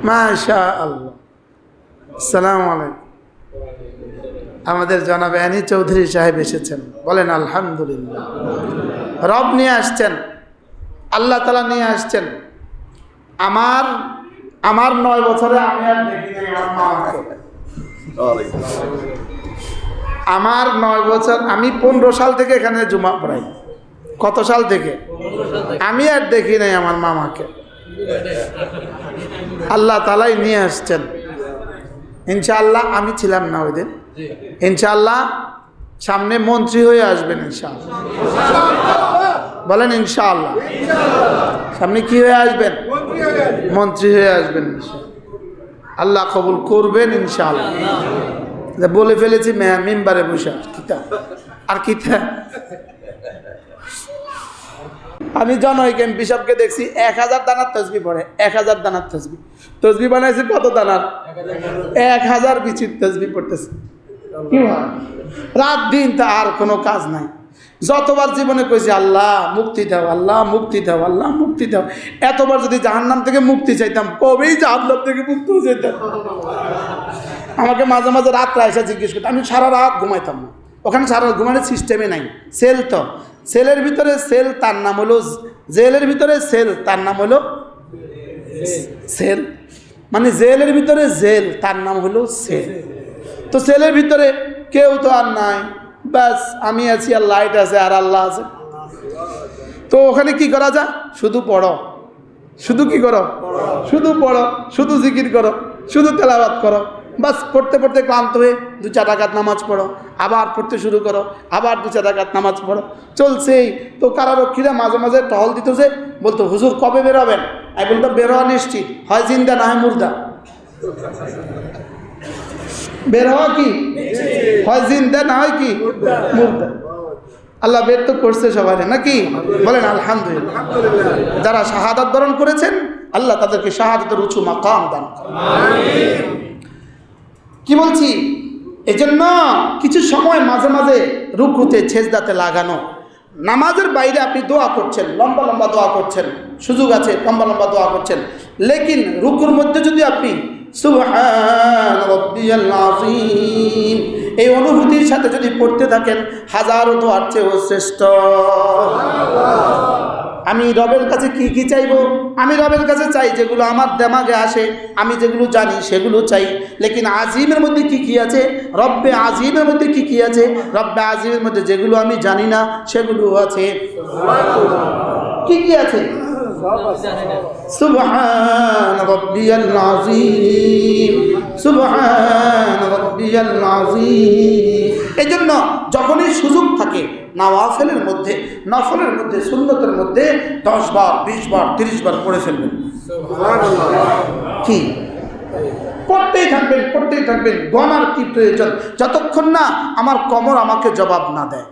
মাশাআল্লাহ। আসসালামু আলাইকুম। আমাদের জনাব আনি চৌধুরী সাহেব এসেছেন, বলেন আলহামদুলিল্লাহ। রব নিয়ে আসছেন, আল্লাহ তাআলা নিয়ে আসছেন। আমার 9 বছরে আমি আর দেখি নাই আমার মামাকে। আমার 9 বছর, আমি 15 সাল থেকে এখানে জুমা পড়াই। কত সাল থেকে? আমি আর দেখি নাই আমার মামাকে। আল্লাহ তাআলাই নিয়ে আসছেন ইনশাআল্লাহ। আমি ছিলাম না ওই দিন। ইনশাআল্লাহ সামনে মন্ত্রী হয়ে আসবেন ইনশাআল্লাহ। বলেন ইনশাআল্লাহ। সামনে কি হয়ে আসবেন? মন্ত্রী হয়ে আসবেন ইনশাআল্লাহ। আল্লাহ কবুল করবেন ইনশাআল্লাহ। বলে ফেলেছি মিম্বারে বসে আর কিতা। আমি জনৈক এমপি সাহেবকে দেখছি 1000 দানার তসবিহ পড়ে। 1000 দানার তসবিহ। তসবিহ বানাইছে কত দানার? 1000 বিচির তসবিহ পড়তেছে। কি হয়? রাত দিন তার কোনো কাজ নাই। যতবার জীবনে কইছি আল্লাহ মুক্তি দাও, আল্লাহ মুক্তি দাও, আল্লাহ মুক্তি দাও। এতবার যদি জাহান্নাম থেকে মুক্তি চাইতাম, কবেই জাহান্নাম থেকে মুক্তি হয়ে যেতাম। আমাকে মাঝে মাঝে রাত্রে এসে জিজ্ঞেস করতাম, আমি সারা রাত ঘুমাইতাম না। ওখানে সারা রাত ঘুমানোর সিস্টেমে নাই। সেল তো সেলের ভিতরে সেল, তার নাম হলো জেলের ভিতরে সেল, তার নাম হলো সেল। মানে জেলের ভিতরে জেল, তার নাম হলো সেল। তো সেলের ভিতরে কেউ তো আর নাই, ব্যাস আমি আছি আর লাইট আছে আর আল্লাহ আছে। তো ওখানে কি করা যায়? শুধু পড়ো। শুধু কি করো? শুধু পড়ো, শুধু জিকির করো, শুধু তেলাওয়াত করো। বাস পড়তে পড়তে ক্লান্ত হয়ে 2-4 রাকাত নামাজ পড়ো, আবার পড়তে শুরু করো, আবার 2-4 রাকাত নামাজ পড়ো। চলছেই। তো কারারক্ষীরা মাঝে মাঝে টহল দিত, যে বলতো হুজুর কবে বেরোবেন? আমি বলতাম বেরোয়া নিশ্চিত, হয় জিন্দা না হয় মুর্দা। বের হওয়া কি হয় জিন্দা না হয় কি মুর্দা। আল্লাহ বের তো করছে সবাই নাকি? বলেন আলহামদুলিল্লাহ। যারা শাহাদাত বরণ করেছেন আল্লাহ তাদেরকে শাহাদাতের উঁচু মাকাম দান করেন। কি বলছি? এজন্য কিছু সময় মাঝে মাঝে রুকুতে সেজদাতে লাগানো। নামাজের বাইরে আপনি দোয়া করছেন, লম্বা লম্বা দোয়া করছেন, সুযোগ আছে লম্বা লম্বা দোয়া করছেন, লেকিন রুকুর মধ্যে যদি আপনি সুবহান রাব্বিয়াল আযীম এই অনুভূতির সাথে যদি পড়তে থাকেন, হাজারো দোয়ার চেয়েও শ্রেষ্ঠ। আমি রবের কাছে কি কি চাইবো? আমি রবের কাছে চাই যেগুলো আমার দেমাগে আসে, আমি যেগুলো জানি সেগুলো চাই। লেকিন আজিমের মধ্যে কি কি আছে, রব্বে আজিমের মধ্যে কি কি আছে, রব্বে আজিমের মধ্যে যেগুলো আমি জানি না সেগুলো আছে। কি কি আছে? সুবহান রাব্বিয়াল আযীম, সুবহান রাব্বিয়াল আযীম। এজন্য যখনই সুযোগ থাকে নওয়াফিলের মধ্যে, নফলের মধ্যে, সুন্নতের মধ্যে 10 বার, 20 বার, 30 বার পড়ে ফেলবেন। কি পড়তেই থাকবেন, পড়তেই থাকবেন। গণার কি প্রয়োজন? যতক্ষণ না আমার কমর আমাকে জবাব না দেয়।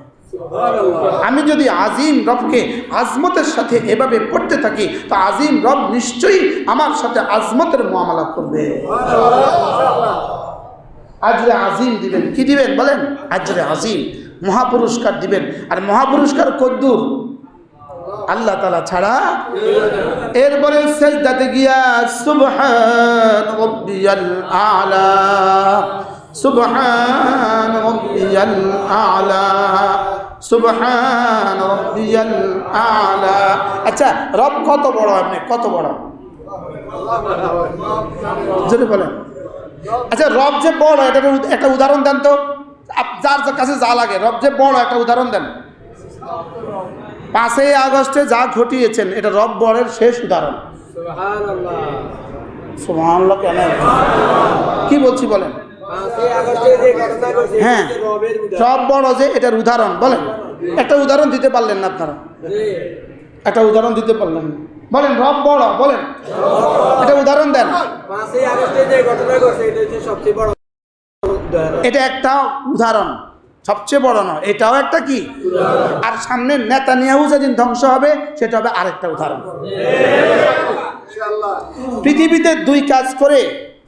আমি যদি আজিম রবকে আজমতের সাথে এভাবে পড়তে থাকি, তো আজিম রব নিশ্চয়ই আমার সাথে আজমতের মুআমালা করবে। আজরে আজিম দিবেন। কি দিবেন বলেন? আজরে আজিম, মহাপুরস্কার দিবেন। আর মহাপুরস্কার কদ্দুর? আল্লাহ তাআলা ছাড়া। এরপরে সেজদাতে গিয়া সুবহান রাব্বিয়াল আ'লা, সুবহান রাব্বিয়াল আ'লা, সুবহান রাব্বিয়াল আ'লা। আচ্ছা, রব কত বড়? আপনি কত বড় জোরে বলেন। আচ্ছা, রব যে বড় এটা একটা উদাহরণ দেন তো। যার কাছে যা লাগে, রব যে বড় একটা উদাহরণ দেন। 5ই আগস্টে যা ঘটিয়েছেন এটা রব বড়ের শেষ উদাহরণ। সুবহানাল্লাহ। সুবহানাল্লাহ কেন? কি বলছি বলেন? হ্যাঁ, রব বড় যে এটার উদাহরণ বলেন। একটা উদাহরণ দিতে পারলেন না আপনারা? একটা উদাহরণ দিতে পারলেন না। বলেন রব বড়, বলেন এটা উদাহরণ দেন। 5ই আগস্টে যে ঘটনা ঘটছে এটা হচ্ছে সবচেয়ে বড় উদাহরণ। এটা একটা উদাহরণ, সবচেয়ে বড় নয়, এটাও একটা কি? আর সামনে নেতানিয়াহু যেদিন ধ্বংস হবে সেটা হবে আরেকটা উদাহরণ। পৃথিবীতে 2 কাজ করে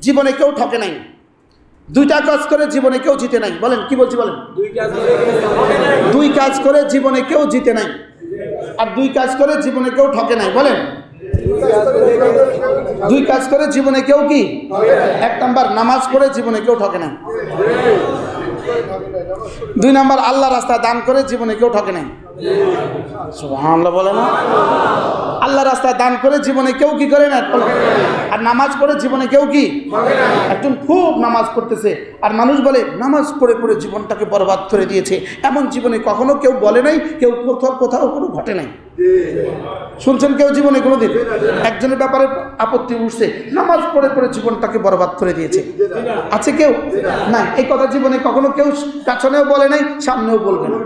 জীবনে কেউ ঠকে নাই, 2টা কাজ করে জীবনে কেউ জিতে নাই। বলেন কি বলছি বলেন? 2 কাজ করে জীবনে কেউ জিতে নাই, আর 2 কাজ করে জীবনে কেউ ঠকে নাই। বলেন দুই কাজ করে জীবনে কেউ কি? এক নাম্বার নামাজ পড়ে জীবনে কেউ ঠকে না। দুই নাম্বার আল্লাহ রাস্তা দান করে জীবনে কেউ ঠকে নাই। সুবহানাল্লাহ বলে না? আল্লাহ রাস্তা দান করে জীবনে কেউ কি করে না? আর নামাজ পড়ে জীবনে কেউ কি? একজন খুব নামাজ পড়তেছে আর মানুষ বলে নামাজ পড়ে পড়ে জীবনটাকে বরবাদ করে দিয়েছে, এমন জীবনে কখনো কেউ বলে নাই, কেউ কোথাও কোনো ঘটে নাই। শুনছেন কেউ জীবনে কোনোদিন? একজনের ব্যাপারে আপত্তি উঠছে, নামাজ পড়ে পড়ে জীবনটাকে বরবাদ করে দিয়েছে, আছে কেউ? না, এই কথা জীবনে কখনো কেউ কাছনেও বলে নাই, সামনেও বলবে না।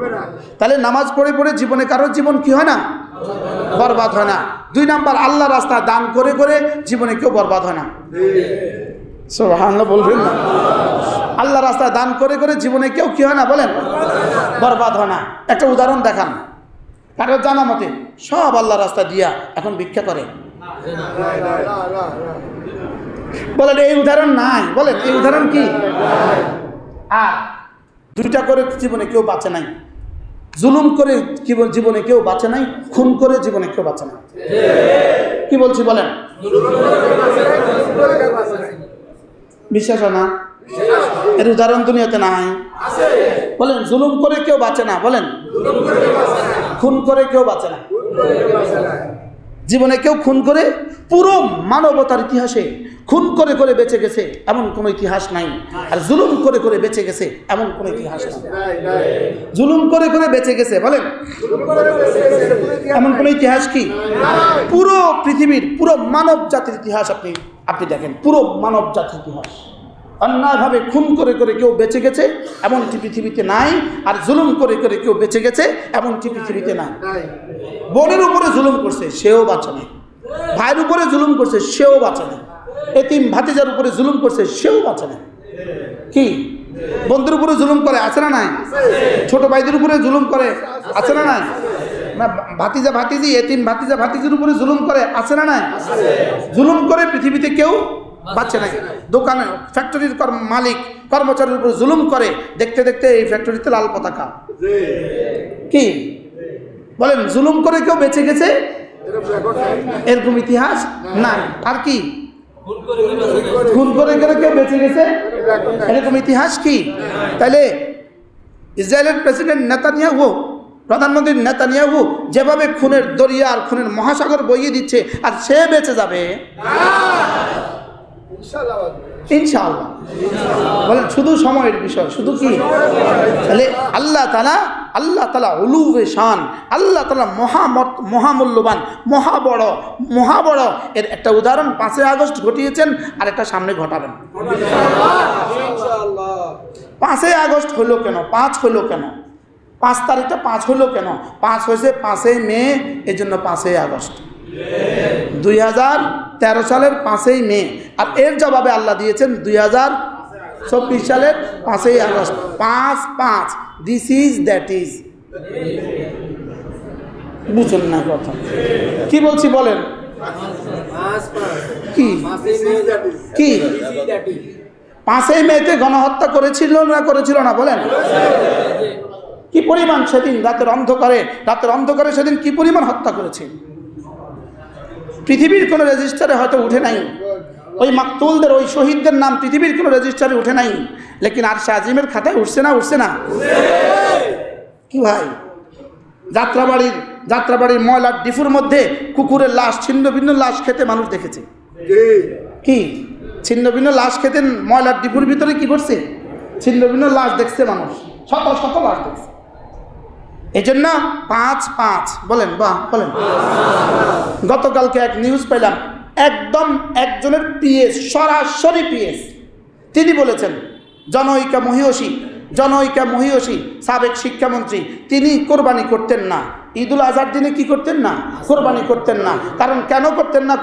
তাহলে নামাজ পড়ে পড়ে জীবনে কারোর জীবন কি হয় না? বরবাদ হয় না। দুই নাম্বার আল্লাহ রাস্তা দান করে করে জীবনে কেউ বরবাদ হয় না। সুবহানাল্লাহ বলবেন না? আল্লাহ রাস্তা দান করে করে জীবনে কেউ কি হয় না বলেন? বরবাদ হয় না। একটা উদাহরণ দেখান। কারো জানা মতে সব আল্লাহ রাস্তা দিয়া এখন ভিক্ষা করে, বলেন এই উদাহরণ নাই? বলেন এই উদাহরণ কি? আর দুইটা করে জীবনে কেউ বাঁচে নাই, জুলুম করে জীবনে কেউ বাঁচে নাই, খুন করে জীবনে কেউ বাঁচে নাই। কি বলছি বলেন? বিশ্বাস হয় না? এর উদাহরণ দুনিয়াতে নাই। বলেন জুলুম করে কেউ বাঁচে না, বলেন খুন করে কেউ বাঁচে না। জীবনে কেউ খুন করে, পুরো মানবতার ইতিহাসে খুন করে করে বেঁচে গেছে এমন কোনো ইতিহাস নাই। আর জুলুম করে করে বেঁচে গেছে এমন কোনো ইতিহাস নাই। জুলুম করে করে বেঁচে গেছে বলেন এমন কোনো ইতিহাস কি? পুরো পৃথিবীর পুরো মানব জাতির ইতিহাস আপনি দেখেন, পুরো মানব জাতির ইতিহাস অন্যায়ভাবে খুন করে করে কেউ বেঁচে গেছে এমনটি পৃথিবীতে নাই। আর জুলুম করে করে কেউ বেঁচে গেছে এমনটি পৃথিবীতে নাই। বোনের উপরে জুলুম করছে সেও বাঁচে নাই, ভাইয়ের উপরে জুলুম করছে সেও বাঁচে নাই, এতিম ভাতিজার উপরে জুলুম করছে সেও বাঁচে নাই। কি বন্ধুর উপরে জুলুম করে, আছে না নাই? ছোট ভাইদের উপরে জুলুম করে, আছে না নাই? না ভাতিজা ভাতিজি, এতিম ভাতিজা ভাতিজির উপরে জুলুম করে, আছে না নাই? জুলুম করে পৃথিবীতে কেউ বাঁচে নাই। দোকানে ফ্যাক্টরির মালিক কর্মচারীর উপর জুলুম করে, দেখতে দেখতে এই ফ্যাক্টরিতে লাল পতাকা। কি বলেন? জুলুম করে কেউ বেঁচে গেছে এরকম ইতিহাস নাই। আর কি খুন করে করে কেউ বেঁচে গেছে এরকম ইতিহাস কি? তাইলে ইসরায়েলের প্রেসিডেন্ট নেতানিয়াহু, প্রধানমন্ত্রী নেতানিয়াহু যেভাবে খুনের দরিয়া আর খুনের মহাসাগর বইয়ে দিচ্ছে, আর সে বেঁচে যাবে ইনশাআল্লাহ? বলেন শুধু সময়ের বিষয়, শুধু কি? তাহলে আল্লাহ তাআলা উলুবে শান, আল্লাহ তাআলা মহামূল্যবান, মহাবড়। এর একটা উদাহরণ 5 আগস্ট ঘটিয়েছেন, আর একটা সামনে ঘটাবেন। 5 আগস্ট হলো কেন? 5 হলো কেন? 5 তারিখটা 5 হলো কেন? 5 হয়েছে 5 মে, এই জন্য 5 আগস্ট 2013 সালের 5 মে। আর এর জবাবে আল্লাহ দিয়েছেন 2024 সালের 5 August. 5 this is that is. বুঝুন না কথা কি বলছি বলেন? কি কি 5 মেতে গণহত্যা করেছিল না বলেন? কি পরিমাণ সেদিন রাতের অন্ধকারে সেদিন কি পরিমাণ হত্যা করেছে? পৃথিবীর কোনো রেজিস্টারে হয়তো উঠে নাই, ওই মাকতুলদের, ওই শহীদদের নাম পৃথিবীর কোনো রেজিস্টারে উঠে নাই, লেকিন আরশে আজিমের খাতায় উঠছে না? কি ভাই, যাত্রাবাড়ির ময়লার ডিফুর মধ্যে কুকুরের লাশ, ছিন্ন ভিন্ন লাশ খেতে মানুষ দেখেছে। কি ছিন্ন ভিন্ন লাশ খেতে ময়লার ডিফুর ভিতরে কি করছে? ছিন্ন ভিন্ন লাশ দেখছে মানুষ, শত লাশ দেখছে। এই জন্য 5 বলেন, বাহ বলেন। গতকালকে এক নিউজ পেলাম, একদম একজনের পিএস, সরাসরি পিএস, তিনি বলেছেন জনৈকা মহিয়সী সাবেক শিক্ষামন্ত্রী, তিনি কোরবানি করতেন না, ঈদুল আজহার দিনে কি করতেন না? কোরবানি করতেন না। কারণ কেন করতেন না?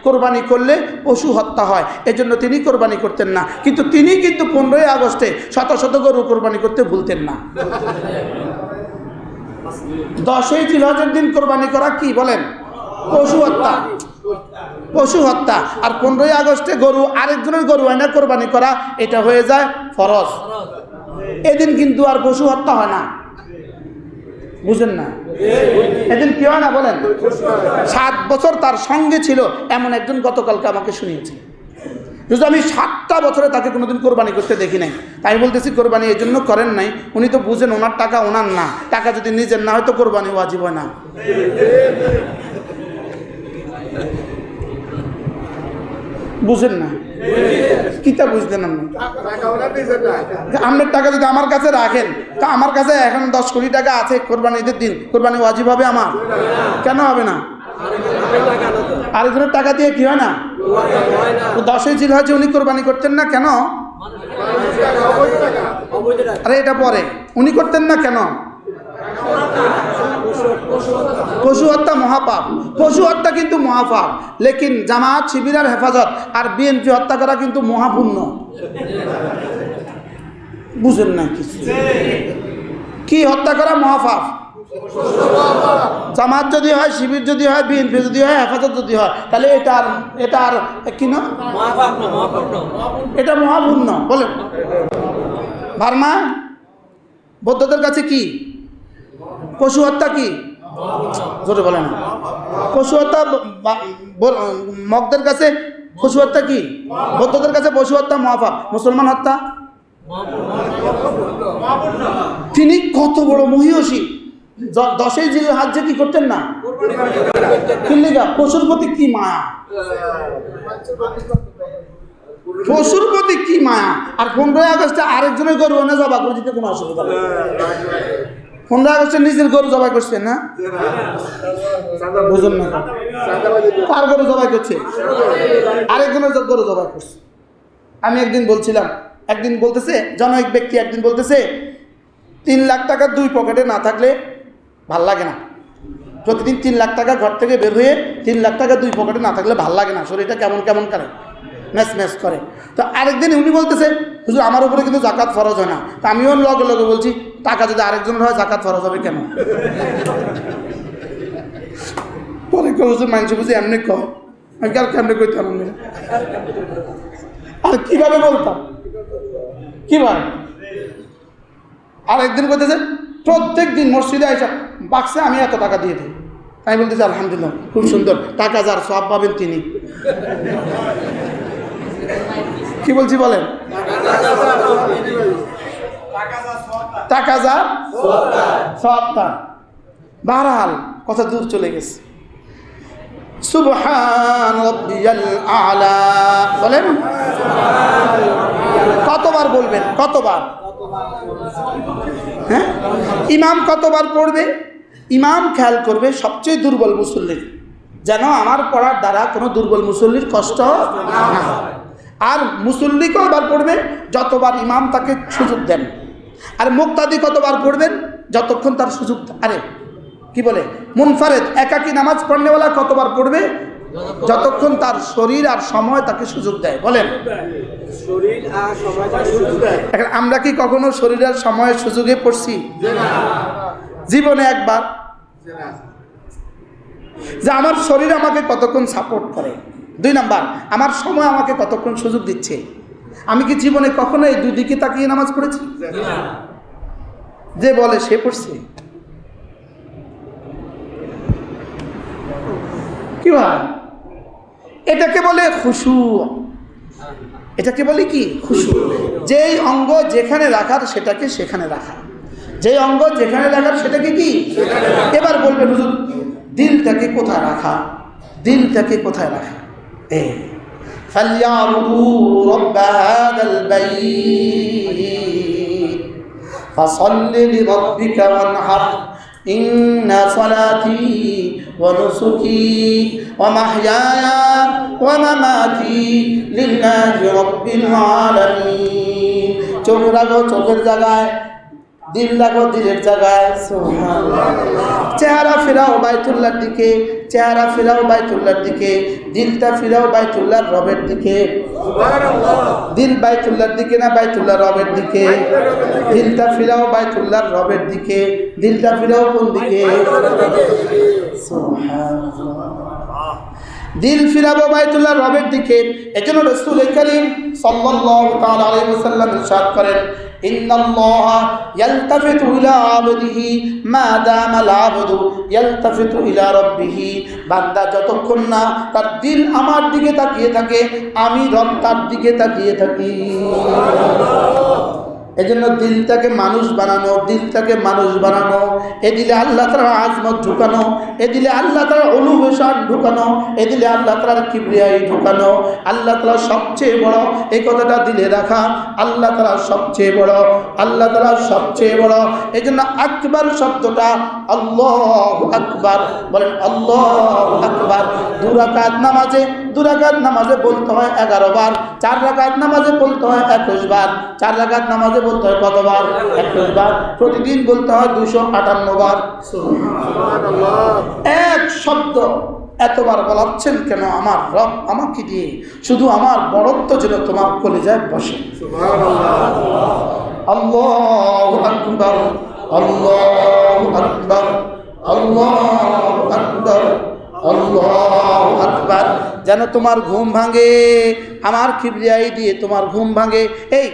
কোরবানি করলে পশু হত্যা হয়, এজন্য তিনি কোরবানি করতেন না। কিন্তু তিনি 15 আগস্টে শত গরু কোরবানি করতে ভুলতেন না। 10 জিলহজের দিন কোরবানি করা কি বলেন? পশু হত্যা। আর 15 আগস্টে আরেকজনের গরু আয়না কোরবানি করা, এটা হয়ে যায় ফরজ। এদিন কিন্তু আর পশু হত্যা হয় না। বুঝেন না? একদিন কি হয় না বলেন? 7 বছর তার সঙ্গে ছিল এমন একজন গতকালকে আমাকে শুনিয়েছে, যদি আমি 7টা বছরে তাকে কোনোদিন কোরবানি করতে দেখি নাই। তাই বলতেছি কোরবানি এই জন্য করেন নাই, উনি তো বুঝেন ওনার টাকা ওনার না, টাকা যদি নিজের না হয় তো কোরবানি ওয়াজিব হয় না। বুঝেন না? কিতা বুঝতেন আপনি? আপনার টাকা যদি আমার কাছে রাখেন, তা আমার কাছে এখন 10 কোটি টাকা আছে, কোরবানি ঈদের দিন কোরবানি ওয়াজিব হবে আমার? কেন হবে না? আরেকজনের টাকা দিয়ে কি হয় না? 10ই জিলহজ উনি কোরবানি করতেন না কেন? আরে এটা পরে উনি করতেন না কেন? পশু হত্যা মহাপাপ, পশু হত্যা কিন্তু মহাপাপ, লেকিন জামাত শিবির আর হেফাজত আর বিএনপি হত্যা করা কিন্তু মহাপুণ্য। বুঝেন না কিছু? কি হত্যা করা মহাপাপ? জামাত যদি হয়, শিবির যদি হয়, বিএনপি যদি হয়, হেফাজত যদি হয়, তাহলে এটা আর কি না? এটা মহাপুণ্য। বলেন ভার্মা, বৌদ্ধদের কাছে কি পশু হত্যা? কি জোরে বলে না? পশু হত্যা মগদের কাছে পশু হত্যা কি? বৌদ্ধদের কাছে পশু হত্যা মহাপাপ। মুসলমান হত্যা? তিনি কত বড় মহিষী, 10ই জিলহজ কি করতেন না? কিল্লিগা পশুর প্রতি কি মায়া, পশুর প্রতি কি মায়া। আর 15ই আগস্টে আরেকজনের গরু এনে জবাই করে দিতে কোনো অসুবিধা নেই। 15 আগস্টে নিজের গরু জবাই করছেন না? বুঝুন না, কার গরু জবাই করছে? আরেকজনের গরু জবাই করছে। আমি একদিন বলছিলাম, একদিন বলতেছে জনৈক ব্যক্তি, একদিন বলতেছে 3 লাখ টাকা 2 পকেটে না থাকলে ভাল লাগে না। প্রতিদিন 3 লাখ টাকা ঘর থেকে বের হয়ে 3 লাখ টাকা 2 পকেটে না থাকলে ভাল লাগে না, শরীরটা কেমন কেমন করে, ম্যাচ ম্যাচ করে। তো আরেকদিন উনি বলতেছে হুজুর আমার উপরে কিন্তু জাকাত ফরজ হয় না। তা আমিও লগে লগে বলছি টাকা যদি আরেকজনের হয় জাকাত ফরজ হবে কেন? পরে হুজুর মানুষ বুঝি এমনি কয়, আমি কার কেমনি কইতাম আর কিভাবে বলতাম, কিভাবে? আর একদিন বলতেছে প্রত্যেক দিন মসজিদে আইসা বাক্সে আমি এত টাকা দিয়ে দিই। আমি বলতেছি আলহামদুলিল্লাহ, খুব সুন্দর, টাকা যার সব পাবেন তিনি। কি বলছি বলেন? টাকা যা সব তার। বারহাল কথা দূর চলে গেছে। সুবহান রাব্বিয়াল আলা বলেন। কতবার বলবেন? কতবার? হ্যাঁ, ইমাম কতবার পড়বে? ইমাম খেয়াল করবে সবচেয়ে দুর্বল মুসল্লির, যেন আমার পড়ার দ্বারা কোনো দুর্বল মুসল্লির কষ্ট না হয়। আর মুসল্লি কতবার পড়বে? যতবার ইমাম তাকে সুযোগ দেন। আর মুক্তাদি কতবার পড়বেন? যতক্ষণ তার সুযোগ। আরে কি বলে মুনফারেদ একাকী নামাজ পড়নেওয়ালা কতবার পড়বে? যতক্ষণ তার শরীর আর সময় তাকে সুযোগ দেয়। বলেন এখন আমরা কি কখনো শরীর আর সময়ের সুযোগে পড়ছি? জীবনে একবার। যে আমার শরীর আমাকে কতক্ষণ সাপোর্ট করে। 2 নাম্বার, আমার সময় আমাকে কতক্ষণ সুযোগ দিচ্ছে। আমি কি জীবনে কখনো এই 2 দিকে তাকিয়ে নামাজ পড়েছি? যে বলে সে পড়ছে। কি ভাই? এটাকে বলে খুশু। এটাকে বলে কি? খুশু। যেই অঙ্গ যেখানে রাখার সেটাকে সেখানে রাখা, যেই অঙ্গ যেখানে রাখার সেটাকে কি। এবার বলবেন হুজুর দিলটাকে কোথায় রাখা? দিলটাকে কোথায় রাখা? ফালইয়াবুদু রাব্ব হাযাল বাইত ফাসাল্লি লিরাব্বিকা ওয়ানহার ইন্না সালাতি ওয়া নুসুকি ওয়া মাহইয়ায়া ওয়া মামাতি লিল্লাহি রাব্বিল আলামিন। চোখ রাখো চোখের জায়গায়, দিল রাখো দিলের জায়গায়। সুবহানাল্লাহ। চেহারা ফিরাও বাইতুল্লাহর দিকে, চেহারা ফিরাও বাইতুল্লাহর দিকে, দিলটা ফিরাও বাইতুল্লাহর রবের দিকে। সুবহানাল্লাহ। দিল বাইতুল্লাহর দিকে না বাইতুল্লাহর রবের দিকে? দিলটা ফিরাও বাইতুল্লাহর রবের দিকে। দিলটা ফিরাও কোন দিকে? সুবহানাল্লাহ। দিল ফিরাবো বাইতুল্লাহর রবের দিকে। এজন্য রাসূল করিম সাল্লাল্লাহু তাআলা আলাইহি ওয়াসাল্লাম ইরশাদ করেন ইন্নাল্লাহা ইয়ালতাফিতু ইলা আবদিহি মা দামাল আবদু ইয়ালতাফিতু ইলা রাব্বিহি। বান্দা যতক্ষণ না তার দিল আমার দিকে তাকিয়ে থাকে, আমি রব তার দিকে তাকিয়ে থাকি। এজন্য দিলটাকে মানুষ বানানো, দিলটাকে মানুষ বানানো, এ দিলে আল্লাহ তাআলার আজমত ঢুকানো, এ দিলে আল্লাহ তাআলার উলুহে শান ঢুকানো, এ দিলে আল্লাহ তাআলার কিবরিয়াই ঢুকানো। আল্লাহ তাআলা সবচেয়ে বড়, এই কথাটা দিলে রাখা। আল্লাহ তাআলা সবচেয়ে বড়, আল্লাহ তাআলা সবচেয়ে বড়। এই জন্য আকবার শব্দটা, আল্লাহু আকবার বলেন, আল্লাহু আকবার। 2 রাকাত নামাজে, 2 রাকাত নামাজে বলতে হয় 11 বার, 4 রাকাত নামাজে বলতে হয় 21 বার, 4 রাকাত নামাজে বলতে হয় কতবার? 21 বার। প্রতিদিন বলতে হয় 258 বার। এক শব্দ এতবার বলাচ্ছেন কেন আমার রব আমাকে দিয়ে? শুধু আমার বড়ত্ব যেন তোমার কলিজায় বসে। আল্লাহু আকবার, আল্লাহু আকবার, আল্লাহু আকবার, আল্লাহু আকবার। যেন তোমার ঘুম ভাঙে, আমার কিবরিয়াই দিয়ে তোমার ঘুম ভাঙে। এই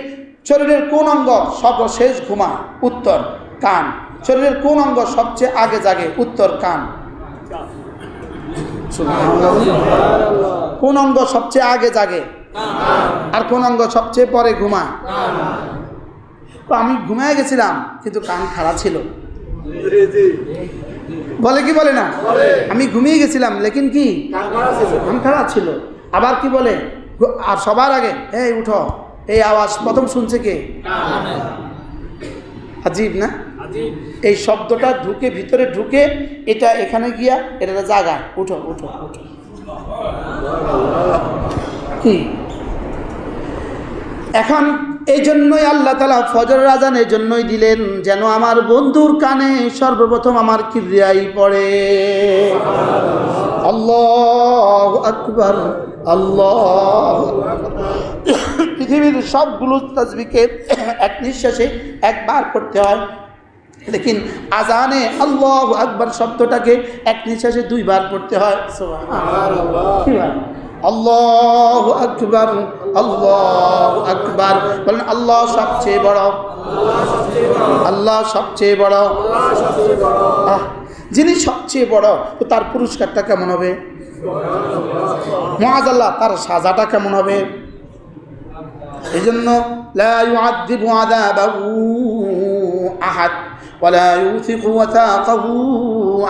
শরীরের কোন অঙ্গ সর্বশেষ ঘুমায়? উত্তর কান। শরীরের কোন অঙ্গ সবচেয়ে আগে জাগে? উত্তর কান। কোন অঙ্গ সবচেয়ে আগে জাগে? আর কোন অঙ্গ সবচেয়ে পরে ঘুমায়? তো আমি ঘুমায় গেছিলাম কিন্তু কান খাড়া ছিল। বলে কি বলে না? আমি ঘুমিয়ে গেছিলাম লেকিন কি কান খাড়া ছিল। আবার কি বলে? আর সবার আগে এই উঠো, এই আওয়াজ প্রথম শুনছে কে? আজীব না? এই শব্দটা ঢুকে, ভিতরে ঢুকে, এটা এখানে গিয়া এটা জাগায়, উঠো উঠো উঠো। কি এখন এই জন্যই আল্লাহ তাআলা ফজরের আযান এই জন্যই দিলেন যেন আমার বন্ধুর কানে সর্বপ্রথম আমার কিবরিয়াই পড়ে। আল্লাহু আকবার, আল্লাহু আকবার। পৃথিবীর সবগুলো তাসবিহকে এক নিঃশ্বাসে একবার করতে হয়, লেকিন আজানে আল্লাহু আকবার শব্দটাকে এক নিঃশ্বাসে 2 বার পড়তে হয়। সুবহানাল্লাহ। আল্লাহু আকবার, আল্লাহু আকবার বলেন। আল্লাহ সবচেয়ে বড়, আল্লাহ সবচেয়ে বড়। যিনি সবচেয়ে বড়, তো তার পুরস্কারটা কেমন হবে? মুআযাল্লাহ, তার সাজাটা কেমন হবে? এই জন্য লা ইউআযযিবু আযাবাহু আহাদ ওয়া লা ইউসিকু ওয়াসাকাহু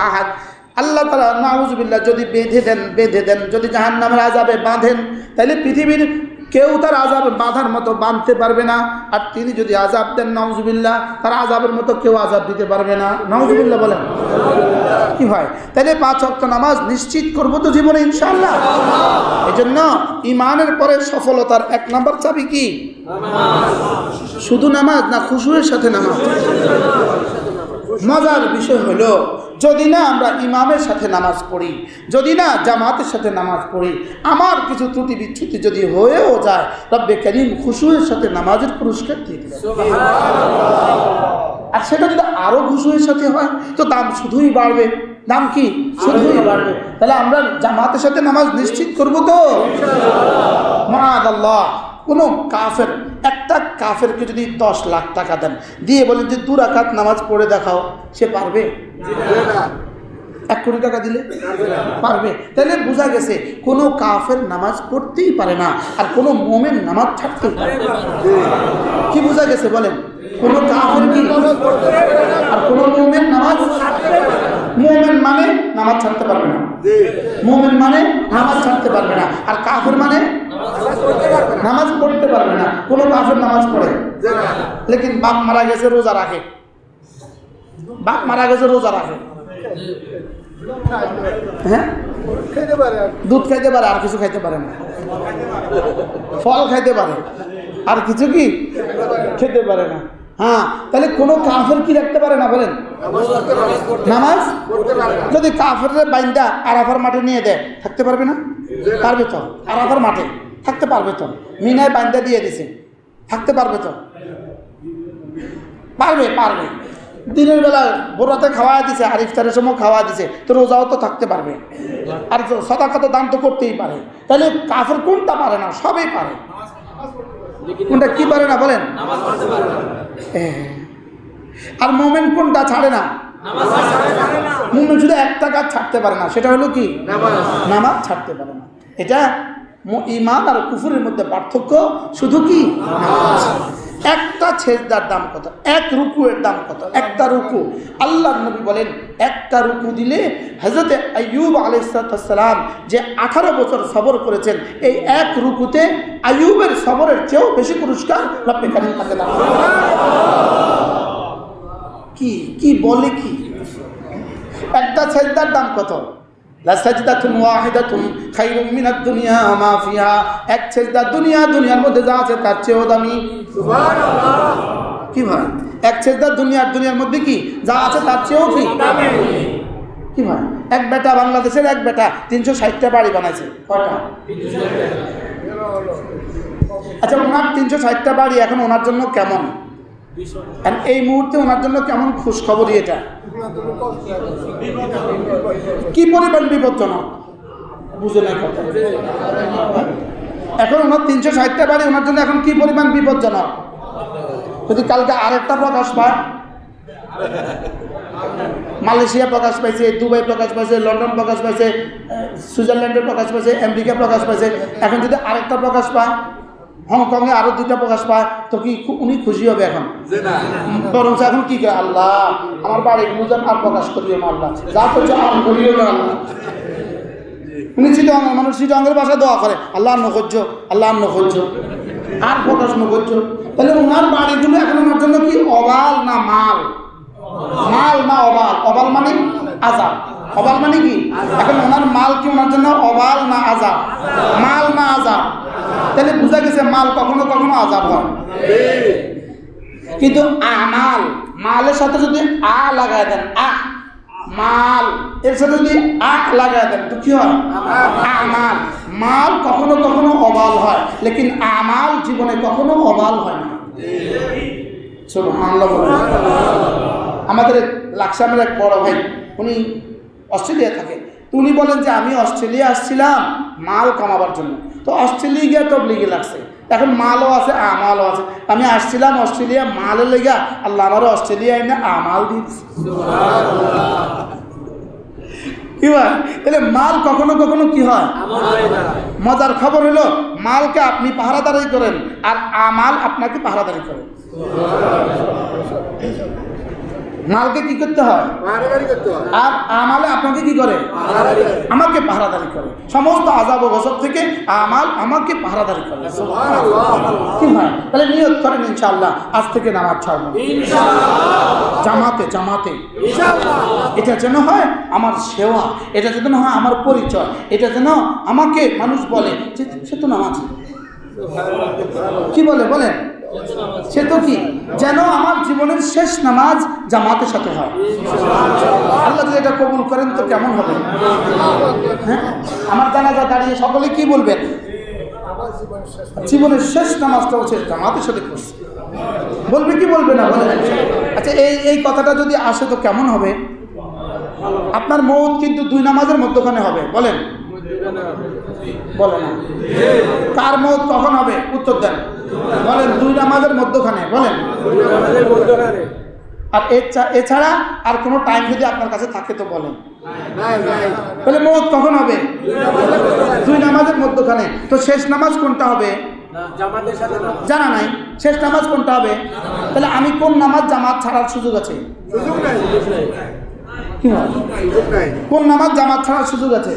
আহাদ। আল্লাহ তাআলা নাউযুবিল্লাহ যদি বেঁধে দেন, যদি জাহান্নামের আযাবে বাঁধেন, তাহলে পৃথিবীর কেউ তার আযাব বাঁধার মতো বাঁধতে পারবে না। আর তিনি যদি আযাব দেন, নাউযুবিল্লাহ, তার আযাবের মতো কেউ আযাব দিতে পারবে না। নাউযুবিল্লাহ বলেন। কি হয়? তাহলে 5 ওয়াক্ত নামাজ নিশ্চিত করবো তো জীবনে ইনশাআল্লাহ। এই জন্য ঈমানের পরে সফলতার 1 নম্বর চাবি কি? শুধু নামাজ না, খুশুয়ের সাথে নামাজ। মজার বিষয় হলো, যদি না আমরা ইমামের সাথে নামাজ পড়ি, যদি না জামাতের সাথে নামাজ পড়ি, আমার কিছু ত্রুটি বিচ্যুতি যদি হয়েও যায়, রব্বে করিম খুশুয়ের সাথে নামাজের পুরস্কার দিয়ে দিবেন। আর সেটা যদি আরো খুশুয়ের সাথে হয় তো দাম শুধুই বাড়বে। দাম কি? শুধুই বাড়বে। তাহলে আমরা জামাতের সাথে নামাজ নিশ্চিত করব তো মাআদাল্লাহ। কোনো কাফের, একটা কাফেরকে যদি 10 লাখ টাকা দেন, দিয়ে বলেন যে 2 রাকাত নামাজ পড়ে দেখাও, সে পারবে? 1 কোটি টাকা দিলে পারবে? তাহলে বোঝা গেছে কোনো কাফের নামাজ পড়তেই পারে না, আর কোনো মুমিন নামাজ ছাড়তেই পারে না। কি বোঝা গেছে বলেন? কোনো কাফের কি আর কোনো মুমিন নামাজ ছাড়তে পারে না। মুমিন মানে নামাজ ছাড়তে পারবে না, মুমিন মানে নামাজ ছাড়তে পারবে না, আর কাফের মানে নামাজ পড়তে পারবে না। কোনো কাফের নামাজ পড়ে, লেকিন বাপ মারা গেছে রোজা রাখে, বাপ মারা গেছে রোজা রাখে। হ্যাঁ, দুধ খাইতে পারে, আর কিছু খাইতে পারে না। ফল খাইতে পারে, আর কিছু কি খেতে পারে না। হ্যাঁ, তাহলে কোনো কাফের কি রাখতে পারে না বলেন? নামাজ যদি কাফের বাইন্দা আরাফার মাঠে নিয়ে দেয়, থাকতে পারবে না? পারবে তো। আরাফার মাঠে থাকতে পারবে তো? মিনায় বাইন্দা দিয়ে দিছে, থাকতে পারবে তো? পারবে, পারবে। দিনের বেলা বোরাতে খাওয়া দিছে, আর ইফতারের সময় খাওয়া দিছে, তো রোজাও তো থাকতে পারবে। আর সাদাকা তো দান তো করতেই পারে। তাহলে কাফের কোনটা পারে না? সবই পারে। কোনটা কি পারে না বলেন? আর মোমেন কোনটা ছাড়ে না? মোমেন শুধু একটা কাজ ছাড়তে পারে না, সেটা হলো কি? নামাজ ছাড়তে পারে না। এটা ঈমান আর কুফরের মধ্যে পার্থক্য শুধু কি? নামাজ। একটা সেজদার দাম কত? এক রুকুয়ের দাম কত? একটা রুকু। আল্লাহর নবী বলেন একটা রুকু দিলে হযরত আইয়ুব আলাইহিস সালাম যে 18 বছর সবর করেছেন, এই এক রুকুতে আইয়ুবের সবরের চেয়েও বেশি পুরস্কার রব্বে কারীম তাকে দান করেন। কি বলে কি? একটা সেজদার দাম কত? লাসাজদাতুন ওয়াহিদাতুন খায়রুম মিনাদ দুনিয়া ওয়া মা ফিহা। এক সেজদা দুনিয়ার মধ্যে যা আছে তার চেয়েও দামি। সুবহানাল্লাহ। কি ভাই? এক সেজদা দুনিয়ার মধ্যে কি যা আছে তার চেয়েও কি দামি? কি ভাই? এক বেটা, বাংলাদেশের এক বেটা 360টা বাড়ি বানাইছে। কয়টা? 360। আচ্ছা, ওনার 360টা বাড়ি এখন ওনার জন্য কেমন? এই মুহূর্তে ওনার জন্য কেমন খুশখবরই এটা? কি পরিমাণ বিপজ্জনক বুঝে না কথা। এখন ওনার 360টা বাড়ি ওনার জন্য এখন কি পরিমাণ বিপজ্জনক। যদি কালকে আরেকটা প্রকাশ পায়, মালয়েশিয়া প্রকাশ পাইছে, দুবাই প্রকাশ পাইছে, লন্ডন প্রকাশ পাইছে, সুইজারল্যান্ডের প্রকাশ পাইছে, আমেরিকা প্রকাশ পাইছে, এখন যদি আরেকটা প্রকাশ পায়, হংকংয়ে আরো 2টা প্রকাশ পায়, তো কি উনি খুশি হবে? এখন বরং এখন কি করে, আল্লাহ আমার বাড়ির মুজান আর প্রকাশ করিও না, আল্লাহ যা করছো আর করিও না আল্লাহ। উনি চিটাঙ্গের মানুষ, চিটাঙ্গের ভাষা দোয়া করে, আল্লাহ নখর্য, আল্লাহ নখর্য, আর প্রকাশ নখর্য। তাহলে ওনার বাড়িগুলো এখন ওনার জন্য কি অবাল না মাল? মাল না অবাল? অবাল মানে আযাব, অবাল মানে কি? এখন ওনার মাল কি ওনার জন্য অবাল না আযাব? মাল না আযাব? তাহলে বোঝা গেছে মাল কখনো কখনো আযাব হয়। কিন্তু আমাল, মালের সাথে যদি আ লাগায় দেন, মাল এর সাথে যদি লাগায় দেন তো কি হয়? আমাল। মাল কখনো কখনো অবাল হয়, লেকিন আমাল জীবনে কখনো অবাল হয় না। সুবহানাল্লাহ। আমাদের লাকসামের এক বড় ভাই, উনি অস্ট্রেলিয়া থাকে। উনি বলেন যে আমি অস্ট্রেলিয়া আসছিলাম মাল কামাবার জন্য, তো অস্ট্রেলিয়া গিয়ে তবলিগে লাগছে, এখন মালও আছে আমালও আছে। আমি আসছিলাম অস্ট্রেলিয়া মালের লেগা, আল্লাহ আমারও অস্ট্রেলিয়া এনে আমাল দিচ্ছে। কি হয়? তাহলে মাল কখনো কখনো কি হয়? মজার খবর হলো মালকে আপনি পাহারাদারি করেন আর আমাল আপনাকে পাহারাদারি করে। মালকে কি করতে হয়? আর আমালে আপনাকে কি করে? আমাকে পাহারাদারি করে। সমস্ত আযাব ও গজব থেকে আমাল আমাকে পাহারাদারি করে। কি হয়? তাহলে নিয়ত করেন ইনশাআল্লাহ আজ থেকে নামাজ ছাড়ব জামাতে জামাতে। এটা যেন হয় আমার সেবা, এটা যেন হয় আমার পরিচয়, এটা যেন আমাকে মানুষ বলে যে সে তো নামাজি। কি বলে বলেন? সে তো কি যেন আমার জীবনের শেষ নামাজ জামাতের সাথে হয়। আল্লাহ যদি এটা কবুল করেন তো কেমন হবে? হ্যাঁ, আমার জানাজা দাঁড়িয়ে সকলে কি বলবেন? জীবনের শেষ নামাজটা হচ্ছে জামাতের সাথে করছে। বলবে কি বলবে না? বলে। আচ্ছা, এই কথাটা যদি আসে তো কেমন হবে? আপনার মওত কিন্তু 2 নামাজের মধ্যখানে হবে। বলেন বলে না। কার মওত কখন হবে? উত্তর দেন। বলেন 2 নামাজের মধ্যখানে। বলেন। আর এছাড়া আর কোনো টাইম যদি আপনার কাছে থাকে তো বলেন। তাহলে মওত কখন হবে? 2 নামাজের মধ্যখানে। তো শেষ নামাজ কোনটা হবে? জানা নাই। শেষ নামাজ কোনটা হবে? তাহলে আমি কোন নামাজ জামাত ছাড়ার সুযোগ আছে? কোন নামাজ জামাত ছাড়ার সুযোগ আছে?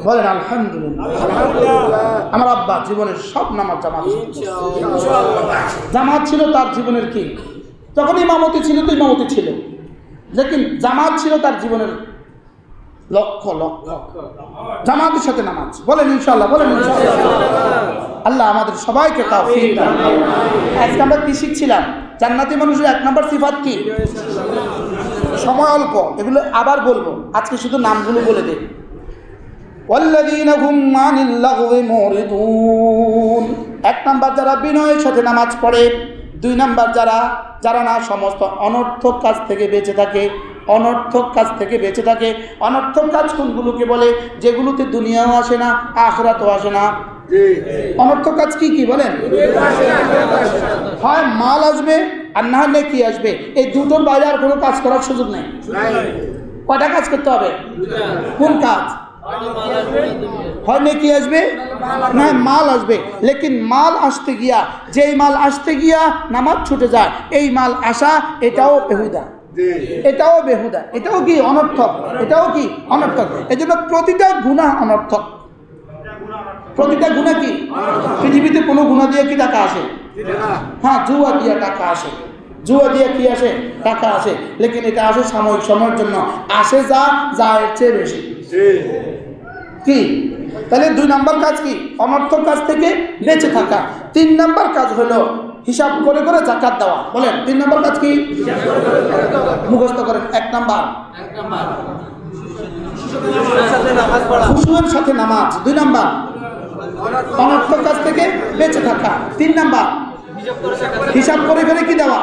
বলেন আলহামদুলিল্লাহ। আমার আব্বা জীবনের সব নামাজ জামাত জামাত ছিল তার জীবনের কি, যখন ইমামতি ছিল তো ইমামতি ছিল, লেকিন জামাত ছিল তার জীবনের লক্ষ্য জামাতের সাথে নামাজ। বলেন ইনশাআল্লাহ। বলেন ইনশাআল্লাহ। আল্লাহ আমাদের সবাইকে তাওফীক দান করুন। আজকে আমরা কি শিখছিলাম? জান্নাতি মানুষের 1 নম্বর সিফাত কি? সময় অল্প, এগুলো আবার বলবো, আজকে শুধু নামগুলো বলে দিই। ওয়াল্লাযীনা হুম আনিল লাগওয়ি মুরিদুন। 1 নম্বর যারা বিনয়ের সাথে নামাজ পড়ে। 2 নম্বর যারা না সমস্ত অনর্থক কাজ থেকে বেঁচে থাকে। অনর্থক কাজ থেকে বেঁচে থাকে। অনর্থক কাজ কোনগুলোকে বলে? যেগুলোতে দুনিয়াও আসে না, আখিরাতও আসে না। অনর্থক কাজ কি কি বলেন? হয় মাল আসবে, আর না হলে কি আসবে। এই দুটোর বাইরে আর কোনো কাজ করার সুযোগ নেই। কয়টা কাজ করতে হবে? কোন কাজ? হয় নেকি আসবে, না মাল আসবে। লেকিন মাল আসতে গিয়া, যেই মাল আসতে গিয়া নামাজ ছুটে যায়, এই মাল আসা এটাও বেহুদা, এটাও বেহুদা, এটাও কি অনর্থক, এটাও কি অনর্থক। এই জন্য প্রতিটা গুনাহ অনর্থক, প্রতিটা গুনাহ কি। পৃথিবীতে কোনো গুনাহ দিয়ে কি টাকা আসে? হ্যাঁ, জুয়া দিয়ে টাকা আসে, জুয়া দিয়ে কি আসে? টাকা আসে। লেকিন এটা আসে সাময়িক সময়ের জন্য, আসে যা এর চেয়ে বেশি কি। তাহলে 2 নম্বর কাজ কি? অনর্থক কাজ থেকে বেঁচে থাকা। 3 নম্বর কাজ হলো হিসাব করে করে জাকাত দেওয়া। বলেন 3 নম্বর কাজ কি? মুখস্থ করেন। 1 নম্বর খুশুয়ের সাথে নামাজ। 2 নম্বর অনর্থক কাজ থেকে বেঁচে থাকা। 3 নম্বর হিসাব করে করে কি দেওয়া।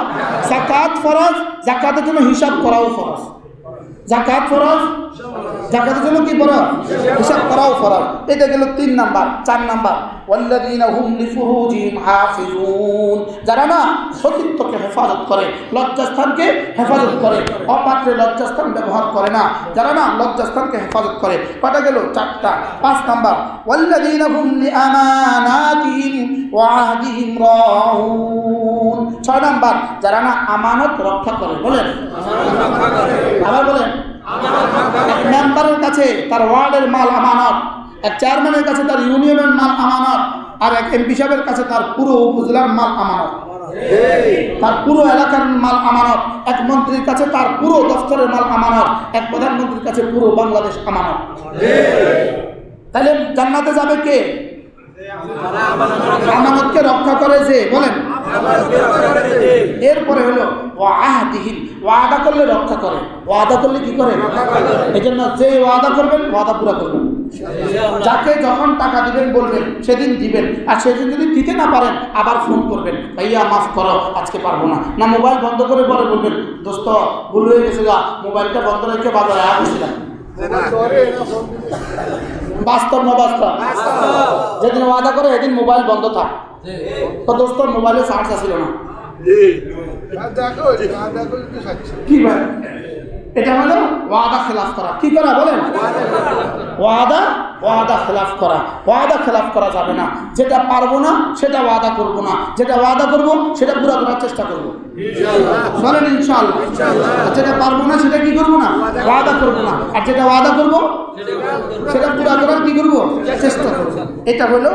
জাকাত ফরজ, জাকাতের জন্য হিসাব করাও ফরজ। জাকাত ফরজ, জাকাতের জন্য কি ফরজ? হিসাব করাও ফরজ। এটা গেল 3 নাম্বার। 4 নাম্বার ওয়াল্লাযীনা হুম লিফুরুজিহিম হাফিজুন, যারা না সতীত্বকে হেফাজত করে, লজ্জাস্থানকে হেফাজত করে, অপাত্রে লজ্জাস্থান ব্যবহার করে না, যারা না লজ্জাস্থানকে হেফাজত করে। কটা গেল? 4টা। 5 নাম্বার ওয়াল্লাযীনা হুম লিআমানাতিহিম ওয়া আহদিহিম রাউন। 6 নাম্বার যারা না আমানত রক্ষা করে। বলেন আবার বলেন। এক মেম্বারের কাছে তার ওয়ার্ডের মাল আমানত, এক চেয়ারম্যানের কাছে তার ইউনিয়নের মাল আমানত, আর এক এমপি সাহেবের কাছে তার পুরো উপজেলার মাল আমানত, তার পুরো এলাকার মাল আমানত। এক মন্ত্রীর কাছে তার পুরো দফতরের মাল আমানত, এক প্রধানমন্ত্রীর কাছে পুরো বাংলাদেশ আমানত। তাহলে জান্নাতে যাবে কে? আমানতকে রক্ষা করে যে। বলেন এরপরে হলো ওয়াহদিহিম, ওয়াদা করলে রক্ষা করে, ওয়াদা করলে কি করে? এই জন্য যে ওয়াদা করবেন ওয়াদা পুরা করবেন। যাকে যখন টাকা দিবেন বলবেন সেদিন দিবেন, আর সেদিন যদি দিতে না পারেন আবার ফোন করবেন, ভাইয়া মাফ করো আজকে পারবো না। না মোবাইল বন্ধ করে পরে বলবেন, দোস্ত ভুল হয়ে গেছে, মোবাইলটা বন্ধ রেখে বাজারে আসছিলাম। বাস্তব না বাস্তব? যেদিন ওয়াদা করে এদিন মোবাইল বন্ধ থাক, তো দোস্ত মোবাইলে চার্জ আসছিল না। কি ভাই, এটা হলো ওয়াদা খেলাফ করা। কি করা? বলেন ওয়াদা খেলাফ করা। ওয়াদা খেলাফ করা যাবে না। যেটা পারবো না সেটা ওয়াদা করব না, যেটা ওয়াদা করব সেটা পুরো করার চেষ্টা করব। বলেন ইনশাআল্লাহ। আর যেটা পারবো না সেটা কি করব না? ওয়াদা করব না। আর যেটা ওয়াদা করব সেটা পুরো করার কি করব? চেষ্টা করব। এটা হলো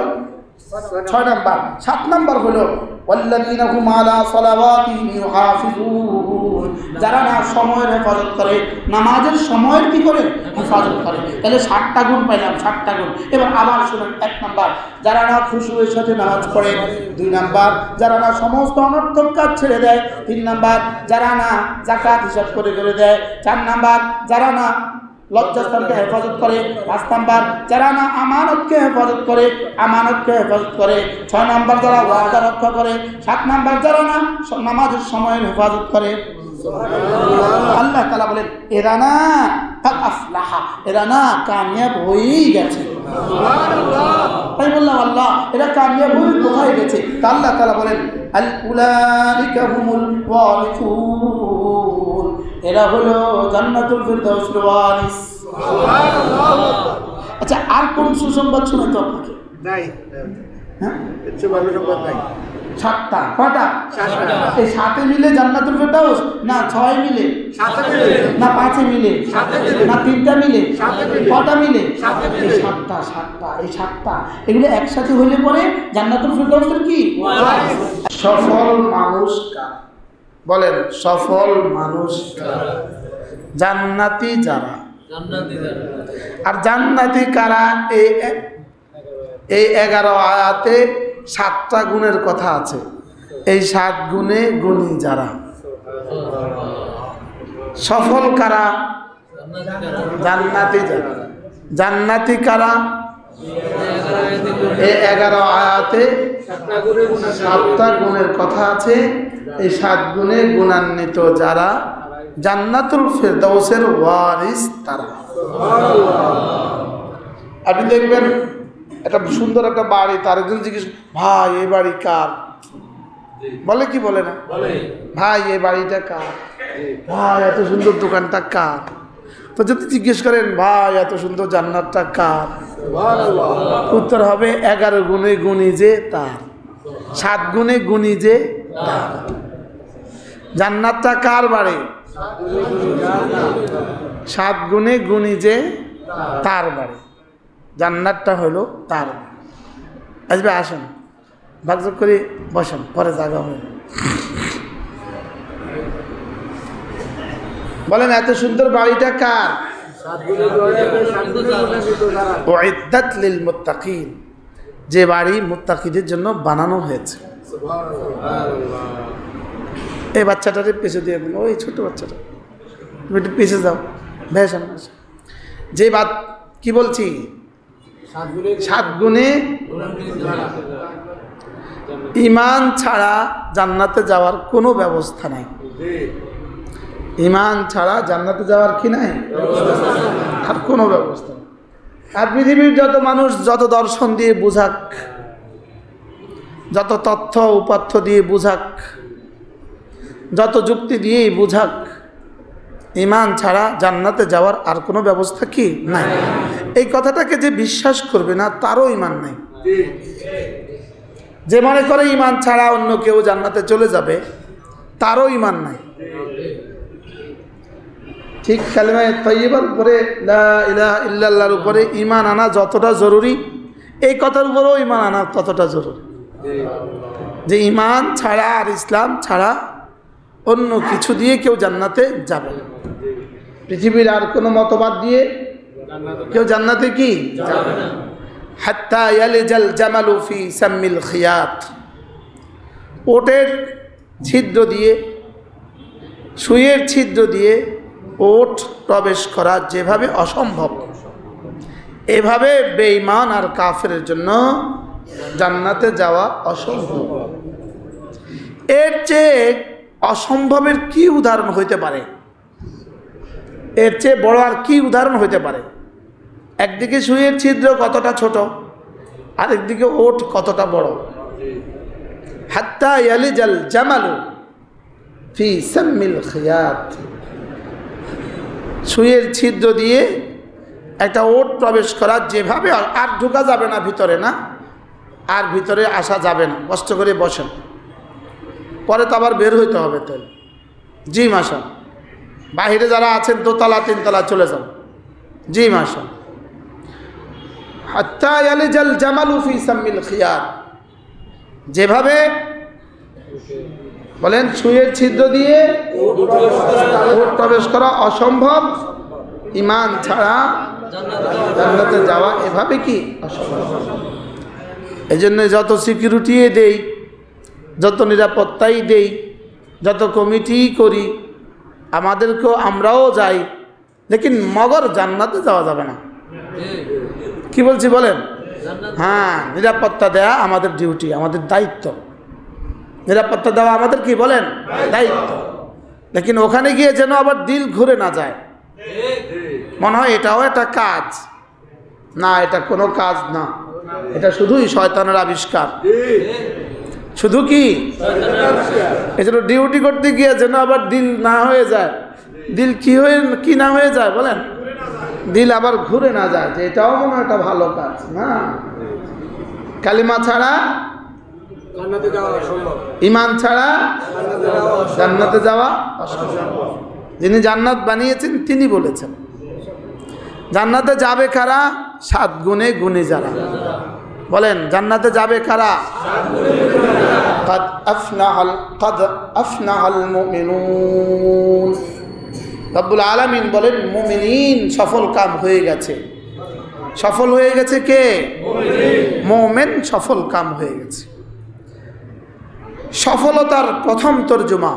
6 নাম্বার। 7 নাম্বার হলো ওয়াল্লাযীনা হুম আলা সালাওয়াতিহিম ইউহাফিজুন, যারা না সময়ের হেফাজত করে, নামাজের সময়ের কি করে? হেফাজত করে। তাহলে 7টা গুণ পাইলাম, 7টা গুণ। এবার আবার শুনুন। 1 নাম্বার যারা না খুশুয়ের সাথে নামাজ পড়ে। 2 নাম্বার যারা না সমস্ত অনর্থক কাজ ছেড়ে দেয়। 3 নাম্বার যারা না যাকাত হিসাব করে করে দেয়। 4 নাম্বার যারা না লজ্জাস্থানকে হেফাজত করে। 5 নাম্বার যারা না আমানতকে হেফাজত করে, আমানতকে হেফাজত করে। 6 নাম্বার যারা ওয়াদা রক্ষা করে। 7 নাম্বার যারা না নামাজের সময়ের হেফাজত করে। আল্লাহ তাআলা বলেন এরা না কাদ আফলাহা, এরা না কামিয়াব হয়েই গেছে। তাই বললাম আল্লাহ এরা কামিয়াব হয়ে কোথায় গেছে? তা আল্লাহ তাআলা বলেন আল উলাইকা হুমুল ওয়ারিসুন, এরা হলো জান্নাতুল ফিরদাউসের ওয়ারিস। আচ্ছা, আর কোন সুসংবাদ শুনে তো আপনাকে? হ্যাঁ, নাই। 7টা। কয়টা? এই 7 মিলে জান্নাতুল ফিরদাউস না 6 মিলে? না 5 মিলে? না 3টা মিলে? কটা মিলে? এই 7টা। এই 7টা এগুলো একসাথে হইলে পরে জান্নাতুল ফিরদাউসের কি সফল মানুষ কারা? বলেন সফল মানুষ কারা? জান্নাতি যারা। আর জান্নাতি কারা? এই 11 আয়াতে 7টা গুণের কথা আছে। এই 7 গুণে গুণী যারা। সফল কারা? জান্নাতি যারা। জান্নাতি কারা? এই 11 আয়াতে 7টা গুণের কথা আছে। এই 7 গুণে গুণান্বিত যারা জান্নাতুল ফিরদাউসের ওয়ারিস তারা। আপনি দেখবেন একটা সুন্দর একটা বাড়ি, তার একজন জিজ্ঞেস, ভাই এই বাড়ি কার? বলে কি বলে না? ভাই এই বাড়িটা কার? ভাই এত সুন্দর দোকানটা কার? তো যদি জিজ্ঞেস করেন ভাই এত সুন্দর জান্নাতটা কার, উত্তর হবে 11 গুণে গুণী যে তার, 7 গুণে গুণী যে তার। জান্নাতটা কার বাড়ি? 7 গুণে গুণী যে তার বাড়ি। জান্নাতটা হলো তার বাড়ি। আসবে, আসেন ভাগযোগ করে বসেন, পরে জায়গা হবে। বলেন এত সুন্দর বাড়িটা কার? উইদ্দাত লিল মুত্তাকিন, যে বাড়ি মুত্তাকিদের জন্য বানানো হয়েছে। এই বাচ্চাটারে পেছে দিয়ে দিন, ওই ছোট বাচ্চাটা, তুমি একটু পেছে যাও, বেশ যে বাদ কি বলছি, 7 গুণে ঈমান ছাড়া জান্নাতে যাওয়ার কোনো ব্যবস্থা নাই। ঈমান ছাড়া জান্নাতে যাওয়ার কি নাই? আর কোনো ব্যবস্থা নেই। আর পৃথিবীর যত মানুষ যত দর্শন দিয়ে বুঝাক, যত তথ্য উপাত্য দিয়ে বুঝাক, যত যুক্তি দিয়েই বুঝাক, ঈমান ছাড়া জান্নাতে যাওয়ার আর কোনো ব্যবস্থা কি নাই। এই কথাটাকে যে বিশ্বাস করবে না তারও ঈমান নাই। যে মনে করে ঈমান ছাড়া অন্য কেউ জান্নাতে চলে যাবে তারও ঈমান নাই। ঠিক কালিমায়ে তাইয়্যিবার উপরে লা ইলাহা ইল্লাল্লাহর উপরে ঈমান আনা যতটা জরুরি, এই কথার উপরেও ঈমান আনা ততটা জরুরি। যে ঈমান ছাড়া আর ইসলাম ছাড়া অন্য কিছু দিয়ে কেউ জান্নাতে যাবে না। পৃথিবীর আর কোনো মতবাদ দিয়ে কেউ জান্নাতে কি যাবে না। হাত্তা ইয়ালিজাল জামালু ফি সাম্মিল খিয়াত, ওটের ছিদ্র দিয়ে, সুইয়ের ছিদ্র দিয়ে ওট প্রবেশ করা যেভাবে অসম্ভব, এভাবে বেঈমান আর কাফেরের জন্য জান্নাতে যাওয়া অসম্ভব। এর চেয়ে অসম্ভবের কি উদাহরণ হইতে পারে? এর চেয়ে বড় আর কি উদাহরণ হইতে পারে? একদিকে সুইয়ের ছিদ্র কতটা ছোট, আরেকদিকে ওট কতটা বড়। হাত্তা ইয়ালিজাল জামালু ফি সাম্মিল খিয়াত, সুইয়ের ছিদ্র দিয়ে একটা ওট প্রবেশ করা যেভাবে, আর ঢোকা যাবে না ভিতরে, না আর ভিতরে আসা যাবে না। কষ্ট করে বসেন, পরে তো আবার বের হইতে হবে। তো জি মাসা, বাহিরে যারা আছেন 2 তলা 3 তলা চলে যান। জি মাসা। হাত্তা ইয়ালিজাল জামালু ফি সাম্মিল খিয়াত, যেভাবে বলেন সুইয়ের ছিদ্র দিয়ে ওট প্রবেশ করা অসম্ভব, ঈমান ছাড়া জান্নাতে যাওয়া এভাবে কি অসম্ভব। এই জন্য যত সিকিউরিটি দেই, যত নিরাপত্তাই দেই, যত কমিটি করি, আমাদেরকেও আমরাও যাই, লেকিন মগর জান্নাতে যাওয়া যাবে না। কি বলছি বলেন? হ্যাঁ, নিরাপত্তা দেয়া আমাদের ডিউটি, আমাদের দায়িত্ব। নিরাপত্তা দেওয়া আমাদের কি বলেন? দায়িত্ব। লেকিন ওখানে গিয়ে যেন আবার দিল ঘুরে না যায়, মনে হয় এটাও একটা কাজ। না, এটা কোনো কাজ না, এটা শুধুই শয়তানের আবিষ্কার। শুধু কি এজন্য ডিউটি করতে গিয়ে যেন আবার দিল না হয়ে যায়। দিল কি না হয়ে যায় বলেন? দিল আবার ঘুরে না যায় যে এটাও মনে হয় একটা ভালো কাজ। না, কালিমা ছাড়া জান্নাতে যাওয়া অসম্ভব, ঈমান ছাড়া জান্নাতে যাওয়া অসম্ভব। যিনি জান্নাত বানিয়েছেন তিনি বলেছেন জান্নাতে যাবে কারা? 7 গুণে গুণী যারা। বলেন জান্নাতে যাবে কারা? قد أفلح المؤمنون। রব্বুল আলামিন বলেন মুমিনিন সফল কাম হয়ে গেছে। সফল হয়ে গেছে কে? মুমিন সফল কাম হয়ে গেছে। সফলতার প্রথম তর্জমা,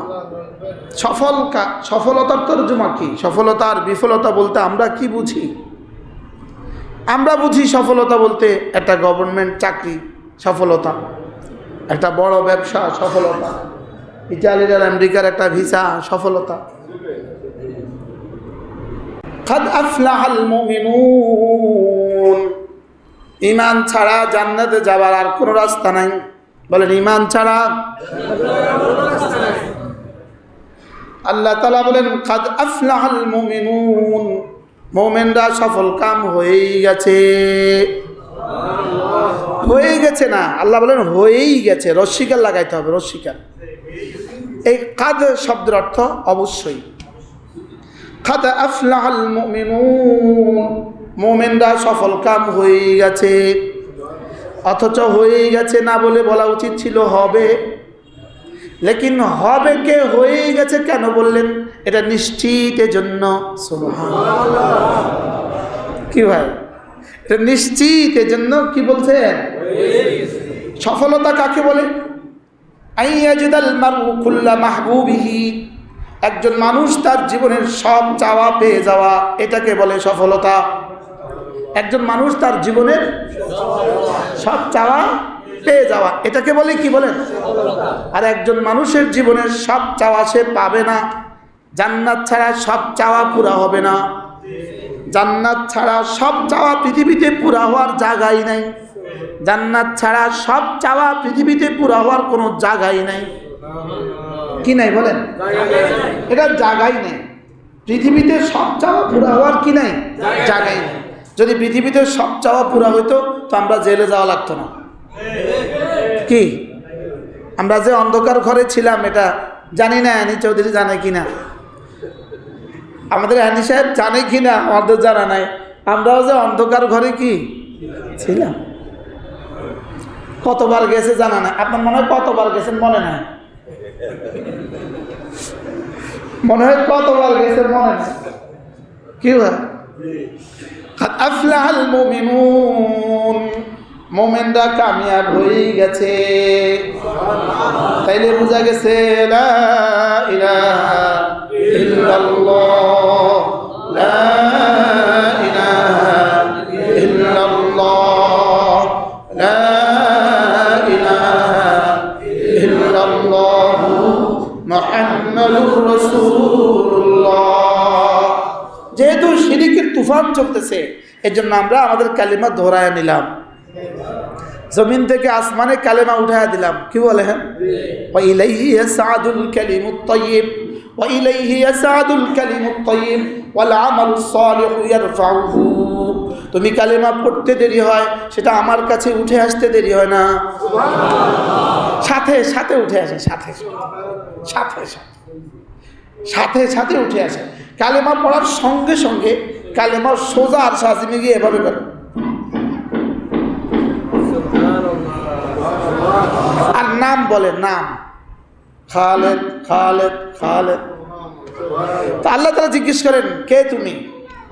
সফলতার তর্জমা কি? সফলতার বিফলতা বলতে আমরা কি বুঝি? আমরা বুঝি সফলতা বলতে একটা গভর্নমেন্ট চাকরি সফলতা, একটা বড় ব্যবসা সফলতা, ইতালির আর আমেরিকার একটা ভিসা সফলতা। قد أفلح المؤمنون, ঈমান ছাড়া জান্নাতে যাবার আর কোনো রাস্তা নাই। বলেন ঈমান ছাড়া। আল্লাহ তাআলা বলেন কাদ আফলাহাল মুমিনুন, মুমিনরা সফল কাম হয়েই গেছে। হয়ে গেছে না, আল্লাহ বলেন হয়েই গেছে, রস্বীকার লাগাইতে হবে, রস্বীকার। এই কাদ শব্দের অর্থ অবশ্যই। কাদ আফলাহাল মুমিনুন, মুমিনরা সফল কাম হয়েই গেছে। অথচ হয়েই গেছে না বলে বলা উচিত ছিল হবে। লেকিন হবে কে হয়েই গেছে কেন বললেন? এটা নিশ্চিতের জন্য। সুবহানাল্লাহ। কি ভাই, এটা নিশ্চিতের জন্য। কি বলছেন? সফলতা কাকে বলে? আইয়াজিদাল মারউ কুল্লা মাহবুবিহি, একজন মানুষ তার জীবনের সব চাওয়া পেয়ে যাওয়া, এটাকে বলে সফলতা। একজন মানুষ তার জীবনের সব চাওয়া পেয়ে যাওয়া, এটাকে বলে কি বলেন? আর একজন মানুষের জীবনের সব চাওয়া সে পাবে না। জান্নাত ছাড়া সব চাওয়া পুরা হবে না। জান্নাত ছাড়া সব চাওয়া পৃথিবীতে পুরা হওয়ার জায়গাই নাই। জান্নাত ছাড়া সব চাওয়া পৃথিবীতে পুরা হওয়ার কোনো জায়গাই নাই। কি নাই বলেন? এটা জায়গাই নেই। পৃথিবীতে সব চাওয়া পুরা হওয়ার কি নাই? জায়গাই নেই। যদি পৃথিবীতে সব চাওয়া পুরা হইতো তো আমরা জেলে যাওয়া লাগতো না। কি আমরা যে অন্ধকার ঘরে ছিলাম এটা জানি না আনি চৌধুরী জানে কিনা, আমাদের আনি সাহেব জানে কিনা, আমাদের জানা নাই। আমরাও যে অন্ধকার ঘরে কি ছিলাম, কতবার গেছে জানা নাই। আপনার মনে হয় কতবার গেছেন মনে নাই? মনে হয় কতবার গেছেন মনে নাই। কি হয়? কাদ আফলাহাল মুমিনুন, মুমিনরা কামিয়াব হয়ে গেছে। তাইলে বোঝা গেছে লা ইলাহা ইল্লাল্লাহ, লা ইলাহা ইল্লাল্লাহ, লা ইলাহা ইল্লাল্লাহ মুহাম্মাদুর রাসূলুল্লাহ। যেহেতু শিরকের তুফান চলতেছে, এজন্য আমরা আমাদের কালিমা দোহরায় নিলাম। জমিন থেকে আসমানে কালেমা উঠায়া দিলাম। কি বলে? হ্যাঁ, ওয়া ইলাইহি ইয়াসআদুল কালিমুত তাইয়্যিব, ওয়া ইলাইহি ইয়াসআদুল কালিমুত তাইয়্যিব ওয়াল আমালুস সালিহু ইয়ারফাউহু। তুমি কালেমা পড়তে দেরি হয়, সেটা আমার কাছে উঠে আসতে দেরি হয় না। সুবহানাল্লাহ। সাথে সাথে উঠে আসে, সাথে সাথে সাথে সাথে উঠে আসে। কালেমা পড়ার সঙ্গে সঙ্গে কালেমা সোজা আর সাজিমে গিয়ে এভাবে করে। আর নাম বলে, নাম খালেদ, খালেদ, খালেদ। তো আল্লাহ তাআলা জিজ্ঞেস করেন কে তুমি?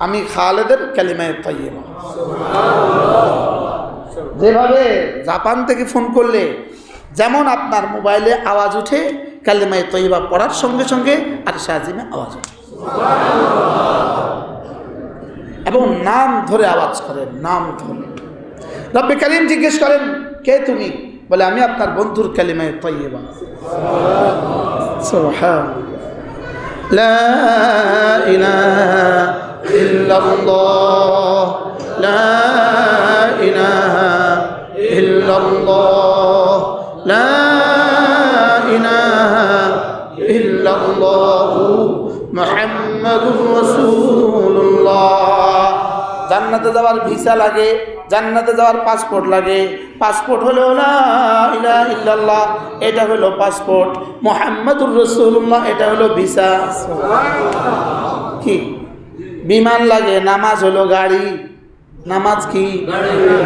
আমি খালেদের কালিমায়ে তাইয়্যিবা। যেভাবে জাপান থেকে ফোন করলে যেমন আপনার মোবাইলে আওয়াজ উঠে, কালিমায়ে তাইয়্যিবা পড়ার সঙ্গে সঙ্গে আর সাজিমে আওয়াজ ওঠে। এবং নাম ধরে আওয়াজ করেন, নাম ধরে। রব্বে কারীম জিজ্ঞেস করেন কে তুমি? বলে আমি আপনার বন্ধুর কালিমায়ে তাইয়্যিবা। সুবহানাল্লাহ। লা ইলাহা ইল্লাল্লাহ, লা ইলাহা ইল্লাল্লাহ, লা ইলাহা ইল্লাল্লাহ মুহাম্মাদুর রাসূলুল্লাহ। জান্নাতে যাওয়ার ভিসা লাগে, জান্নাতে যাওয়ার পাসপোর্ট লাগে। পাসপোর্ট হলো লা ইলাহা ইল্লাল্লাহ, এটা হলো পাসপোর্ট। মুহাম্মাদুর রাসূলুল্লাহ, এটা হলো ভিসা। কি বিমান লাগে? নামাজ হলো গাড়ি। নামাজ কি?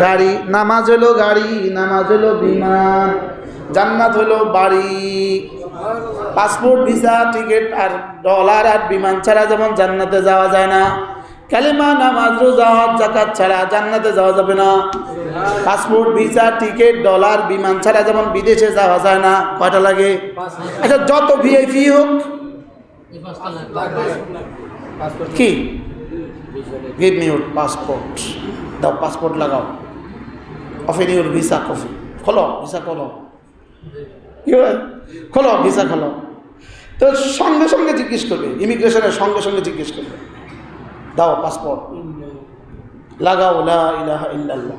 গাড়ি। নামাজ হলো গাড়ি, নামাজ হলো বিমান। জান্নাত হলো বাড়ি। পাসপোর্ট, ভিসা, টিকিট আর ডলার আর বিমান ছাড়া যেমন জান্নাতে যাওয়া যায় না, কালেমা, নামাজ, রোজা, হজ, যাকাত ছাড়া জান্নাতে যাওয়া যাবে না। পাসপোর্ট, ভিসা, টিকিট, ডলার, বিমান ছাড়া যেমন বিদেশে যাওয়া যায় না। কয়টা লাগে? আচ্ছা, যত ভিআইপি হোক কি, গিভ মি ইউর পাসপোর্ট, দাও পাসপোর্ট লাগাও। অফেন ইউর ভিসা কফি, খোলো ভিসা, খোলো। কি হয়? খোলো ভিসা, খোলো। তো সঙ্গে সঙ্গে জিজ্ঞেস করবে, ইমিগ্রেশনের সঙ্গে সঙ্গে জিজ্ঞেস করবে, দাও পাসপোর্ট লাগাও, লা ইলাহা ইল্লাল্লাহ।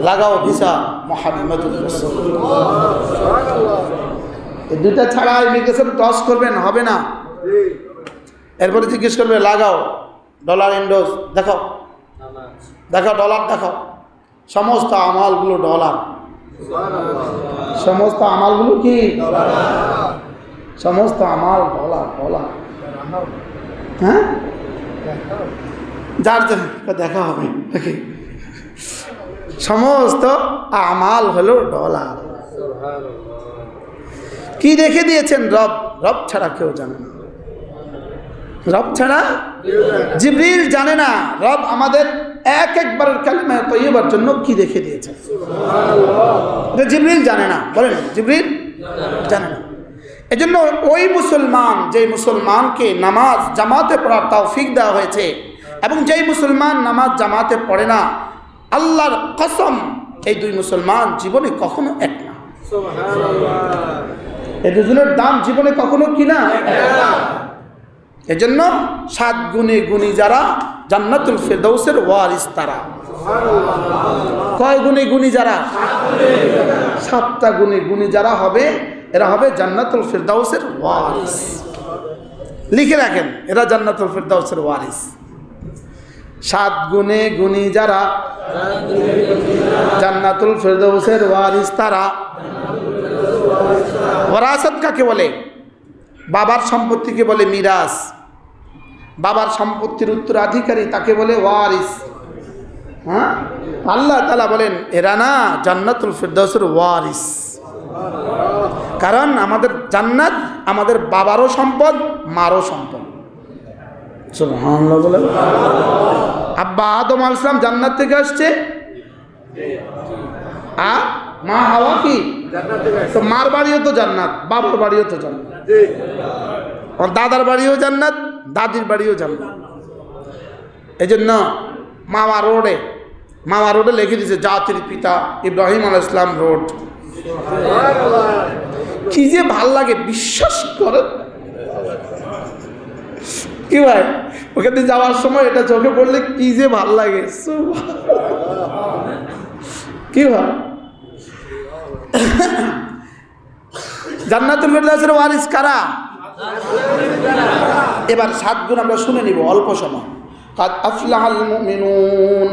লাগাও ভিসা মুহাম্মাদুর রাসূলুল্লাহ। এই দুইটা ছাড়া ইমিগ্রেশন ক্রস করবেন হবে না। এরপরে জিজ্ঞেস করবে লাগাও ডলার ইন্ডোজ দেখাও, দেখাও ডলার দেখাও। সমস্ত আমালগুলো ডলার, সমস্ত আমালগুলো কি সমস্ত আমাল ডলার ডলার। হ্যাঁ যার দেখা হবে দেখি সমস্ত আমাল হলো ডলার। কি রেখে দিয়েছেন রব? রব ছাড়া কেউ জানে না, রব ছাড়া জিবরিল জানে না। রব আমাদের এক একবারের কালিমা তৈয়বার জন্য কি রেখে দিয়েছেন জিবরিল জানে না। বলেন জিবরিল জানে না। এজন্য ওই মুসলমান, যে মুসলমানকে নামাজ জামাতে পড়ার তৌফিক দেওয়া হয়েছে, এবং যেই মুসলমান নামাজ জামাতে পড়ে না, আল্লাহর কসম এই দুই মুসলমান জীবনে কখনো এক না। এই দুজনের দাম জীবনে কখনো কি না। এজন্য 7 গুণে গুণী যারা জান্নাতুল ফেরদাউসের ওয়ারিস তারা। কয় গুণে গুণী যারা? 7টা গুণে গুণী যারা হবে এরা হবে জান্নাতুল ফেরদাউসের ওয়ারিস। লিখে রাখেন, এরা জান্নাতুল ফেরদাউসের ওয়ারিস। 7 গুণে গুণী যারা জান্নাতুল ফেরদাউসের ওয়ারিস তারা। ওয়ারাসাত কাকে বলে? বাবার সম্পত্তিকে বলে মিরাস। বাবার সম্পত্তির উত্তরাধিকারী তাকে বলে ওয়ারিস। হ্যাঁ, আল্লাহ তাআলা বলেন এরা না জান্নাতুল ফেরদাউসের ওয়ারিস। কারণ আমাদের জান্নাত আমাদের বাবারও সম্পদ, মারও সম্পদ। সুবহানাল্লাহ বলে। আব্বা আদম আলাইহিস সালাম জান্নাত থেকে আসছে, আর মা হাওয়া কি তো মার বাড়িও তো জান্নাত, বাবার বাড়িও তো জান্নাত, আর দাদার বাড়িও জান্নাত, দাদির বাড়িও জান্নাত। এই জন্য মামা রোডে লিখে দিয়েছে জাতির পিতা ইব্রাহিম আলাইহিস সালাম রোড। কি যে ভাল লাগে বিশ্বাস করে কি ভাই, ওখানে যাওয়ার সময় এটা চোখে পড়লে কি যে ভাল লাগে। কি ভাই, জান্নাতুল ফেরদাউসের ওয়ারিস কারা? এবার 7 গুণ আমরা শুনে নিব অল্প সময়। কাদ আফলাহাল মুমিনুন,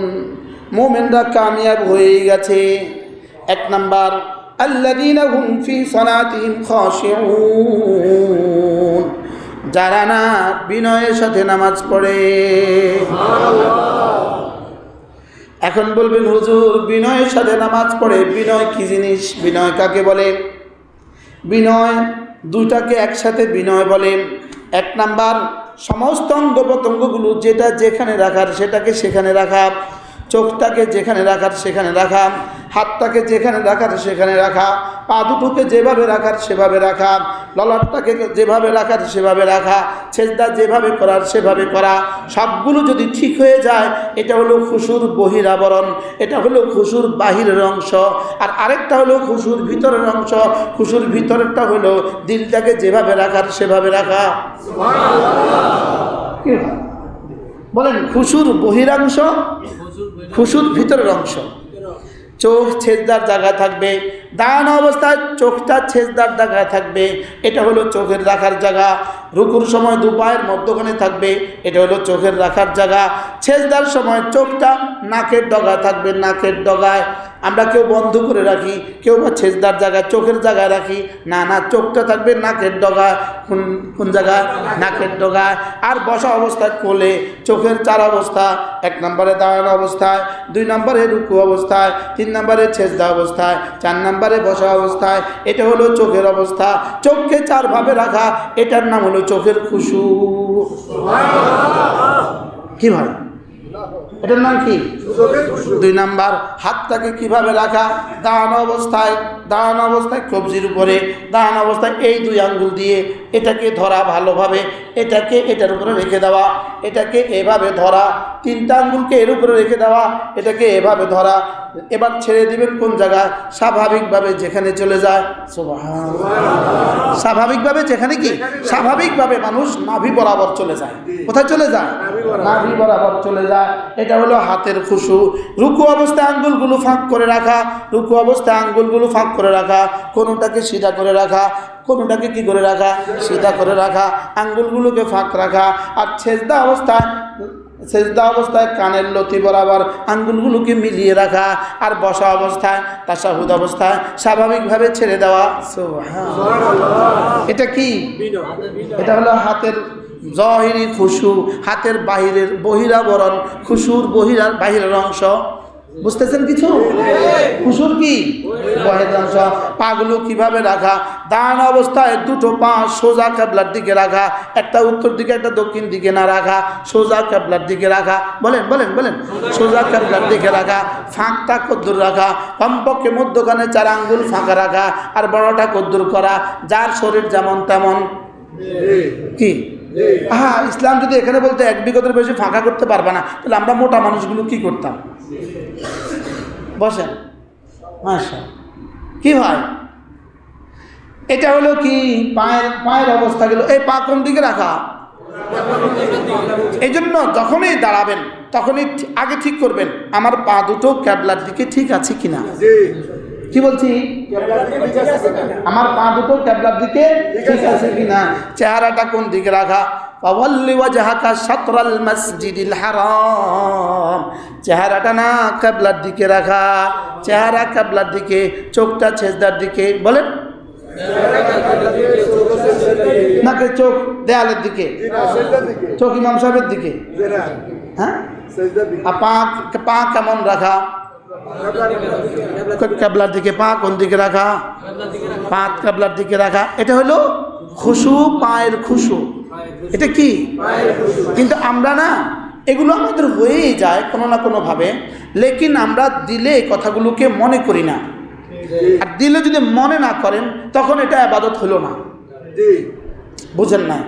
মুমিনরা কামিয়াব হয়ে গেছে। 1 নাম্বার আল্লাযীনা হুম ফি সালাতিহিম খাশিউন, যারা না বিনয়ের সাথে নামাজ পড়ে। এখন বলবেন হুজুর বিনয়ের সাথে নামাজ পড়ে, বিনয় কি জিনিস? বিনয় কাকে বলে? বিনয় দুইটাকে একসাথে বিনয় বলে। 1 নাম্বার সমস্ত অঙ্গ প্রত্যঙ্গগুলো যেটা যেখানে রাখার সেটাকে সেখানে রাখা, চোখটাকে যেখানে রাখার সেখানে রাখা, হাতটাকে যেখানে রাখার সেখানে রাখা, পা দুটোকে যেভাবে রাখার সেভাবে রাখা, ললাটটাকে যেভাবে রাখার সেভাবে রাখা, সেজদা যেভাবে করার সেভাবে করা। সবগুলো যদি ঠিক হয়ে যায় এটা হলো খুশুর বহিরাবরণ, এটা হলো খুশুর বাহিরের অংশ। আর আরেকটা হলো খুশুর ভিতরের অংশ। খুশুর ভিতরেরটা হলো দিলটাকে যেভাবে রাখার সেভাবে রাখা। বলেন খুশুর বহিরাংশ, খুশুর ভিতরের অংশ। চোখ ছেজদার জায়গায় থাকবে, দাঁড়ানো অবস্থায় চোখটা ছেজদার জায়গায় থাকবে, এটা হলো চোখের রাখার জায়গা। রুকুর সময় 2 পায়ের মধ্যখানে থাকবে, এটা হলো চোখের রাখার জায়গা। ছেজদার সময় চোখটা নাকের ডগায় থাকবে, নাকের ডগায়। আমরা কেউ বন্ধ করে রাখি, কেউ বা ছেজদার জায়গায় চোখের জায়গায় রাখি। না না, চোখটা থাকবে নাকের ডগায়। কোন জায়গায়? নাকের ডগায়। আর বসা অবস্থায় কোলে, চোখের 4 অবস্থা। 1 নম্বরে দাঁড়ানো অবস্থায়, 2 নম্বরে রুকু অবস্থায়, 3 নম্বরে ছেজদা অবস্থায়, 4 নম্বরে বসা অবস্থায়। এটা হলো চোখের অবস্থা। চোখকে 4 ভাবে রাখা, এটার নাম হলো চোখের খুশু। কি ভাই, এটার নাম কি? 2 নাম্বার হাতটাকে কিভাবে রাখা? দাঁড়ানো অবস্থায় কবজির উপরে, দাঁড়ানো অবস্থায় এই 2 আঙ্গুল দিয়ে এটাকে ধরা ভালোভাবে, এটাকে এটার উপরে রেখে দেওয়া, এটাকে এভাবে ধরা, তিনটা আঙ্গুলকে এর উপরে রেখে দেওয়া, এটাকে এভাবে ধরা, এবার ছেড়ে দিবেন কোন জায়গায়? স্বাভাবিকভাবে যেখানে চলে যায়। সুবহানাল্লাহ। স্বাভাবিকভাবে যেখানে কি? স্বাভাবিকভাবে মানুষ নাভি বরাবর চলে যায়। কোথায় চলে যায়? নাভি বরাবর চলে যায়। এটা হলো হাতের খুশু। রুকু অবস্থায় আঙ্গুলগুলো ফাঁক করে রাখা, রুকু অবস্থায় আঙ্গুলগুলো ফাঁক করে রাখা, কোনোটাকে সিধা করে রাখা, কোনোটাকে কি করে রাখা? সিধা করে রাখা, আঙ্গুলগুলোকে ফাঁক রাখা। আর সেজদা অবস্থায় কানের লতি বরাবর আঙ্গুলগুলোকে মিলিয়ে রাখা। আর বসা অবস্থায়, তাশাহুদ অবস্থায় স্বাভাবিকভাবে ছেড়ে দেওয়া। সুবহানাল্লাহ। এটা কি? এটা হলো হাতের জহিরি খুশু, হাতের বাহিরের বহিরাবরণ, খুশুর বাহিরের অংশ। বুঝতেছেন কিছু? খুশুর কি? বাহিরের অংশ। পাগুলো কিভাবে রাখা? দাঁড়ানো অবস্থায় দুটো পা সোজা কিবলার দিকে রাখা, একটা উত্তর দিকে একটা দক্ষিণ দিকে না রাখা, সোজা কিবলার দিকে রাখা। বলেন বলেন বলেন। সোজা কিবলার দিকে রাখা। ফাঁকটা কদ্দুর রাখা, কমপক্ষে মধ্যখানে 4 আঙ্গুল ফাঁকা রাখা। আর বড়টা কদ্দুর করা, যার শরীর যেমন তেমন। কি? হ্যাঁ, ইসলাম যদি এখানে বলতে 1 বিঘতের বেশি ফাঁকা করতে পারবে না, তাহলে আমরা মোটা মানুষগুলো কি করতাম? বসেন। মাশাআল্লাহ। কি ভাই, এটা হলো কি? পায়ের অবস্থা গেল। এই পা কোন দিকে রাখা? এই জন্য যখনই দাঁড়াবেন তখনই আগে ঠিক করবেন আমার পা দুটো কিবলার দিকে ঠিক আছে কিনা। কি বলছি? আমার পা দুটো কিবলার দিকে ঠিক আছে কিনা। চেহারাটা কোন দিকে রাখা? ফাওয়াল্লি ওয়াজহাকা শাতরাল মসজিদিল হারাম। চেহারাটা না কিবলার দিকে রাখা, চেহারা কিবলার দিকে, চোখটা সিজদার দিকে। বলেন। নাকি চোখ দেয়ালের দিকে? চোখ ইমাম সাহেবের দিকে। হ্যাঁ, আর পা কেমন রাখা? কিবলার দিকে। পা কোন দিকে রাখা? পা কিবলার দিকে রাখা। এটা হলো খুশু, পায়ের খুশু। এটা কি? কিন্তু আমরা না, এগুলো আমাদের হয়েই যায় কোনো না কোনোভাবে, লেকিন আমরা দিলে এই কথাগুলোকে মনে করি না। আর দিলে যদি মনে না করেন তখন এটা ইবাদত হলো না। বুঝেন না?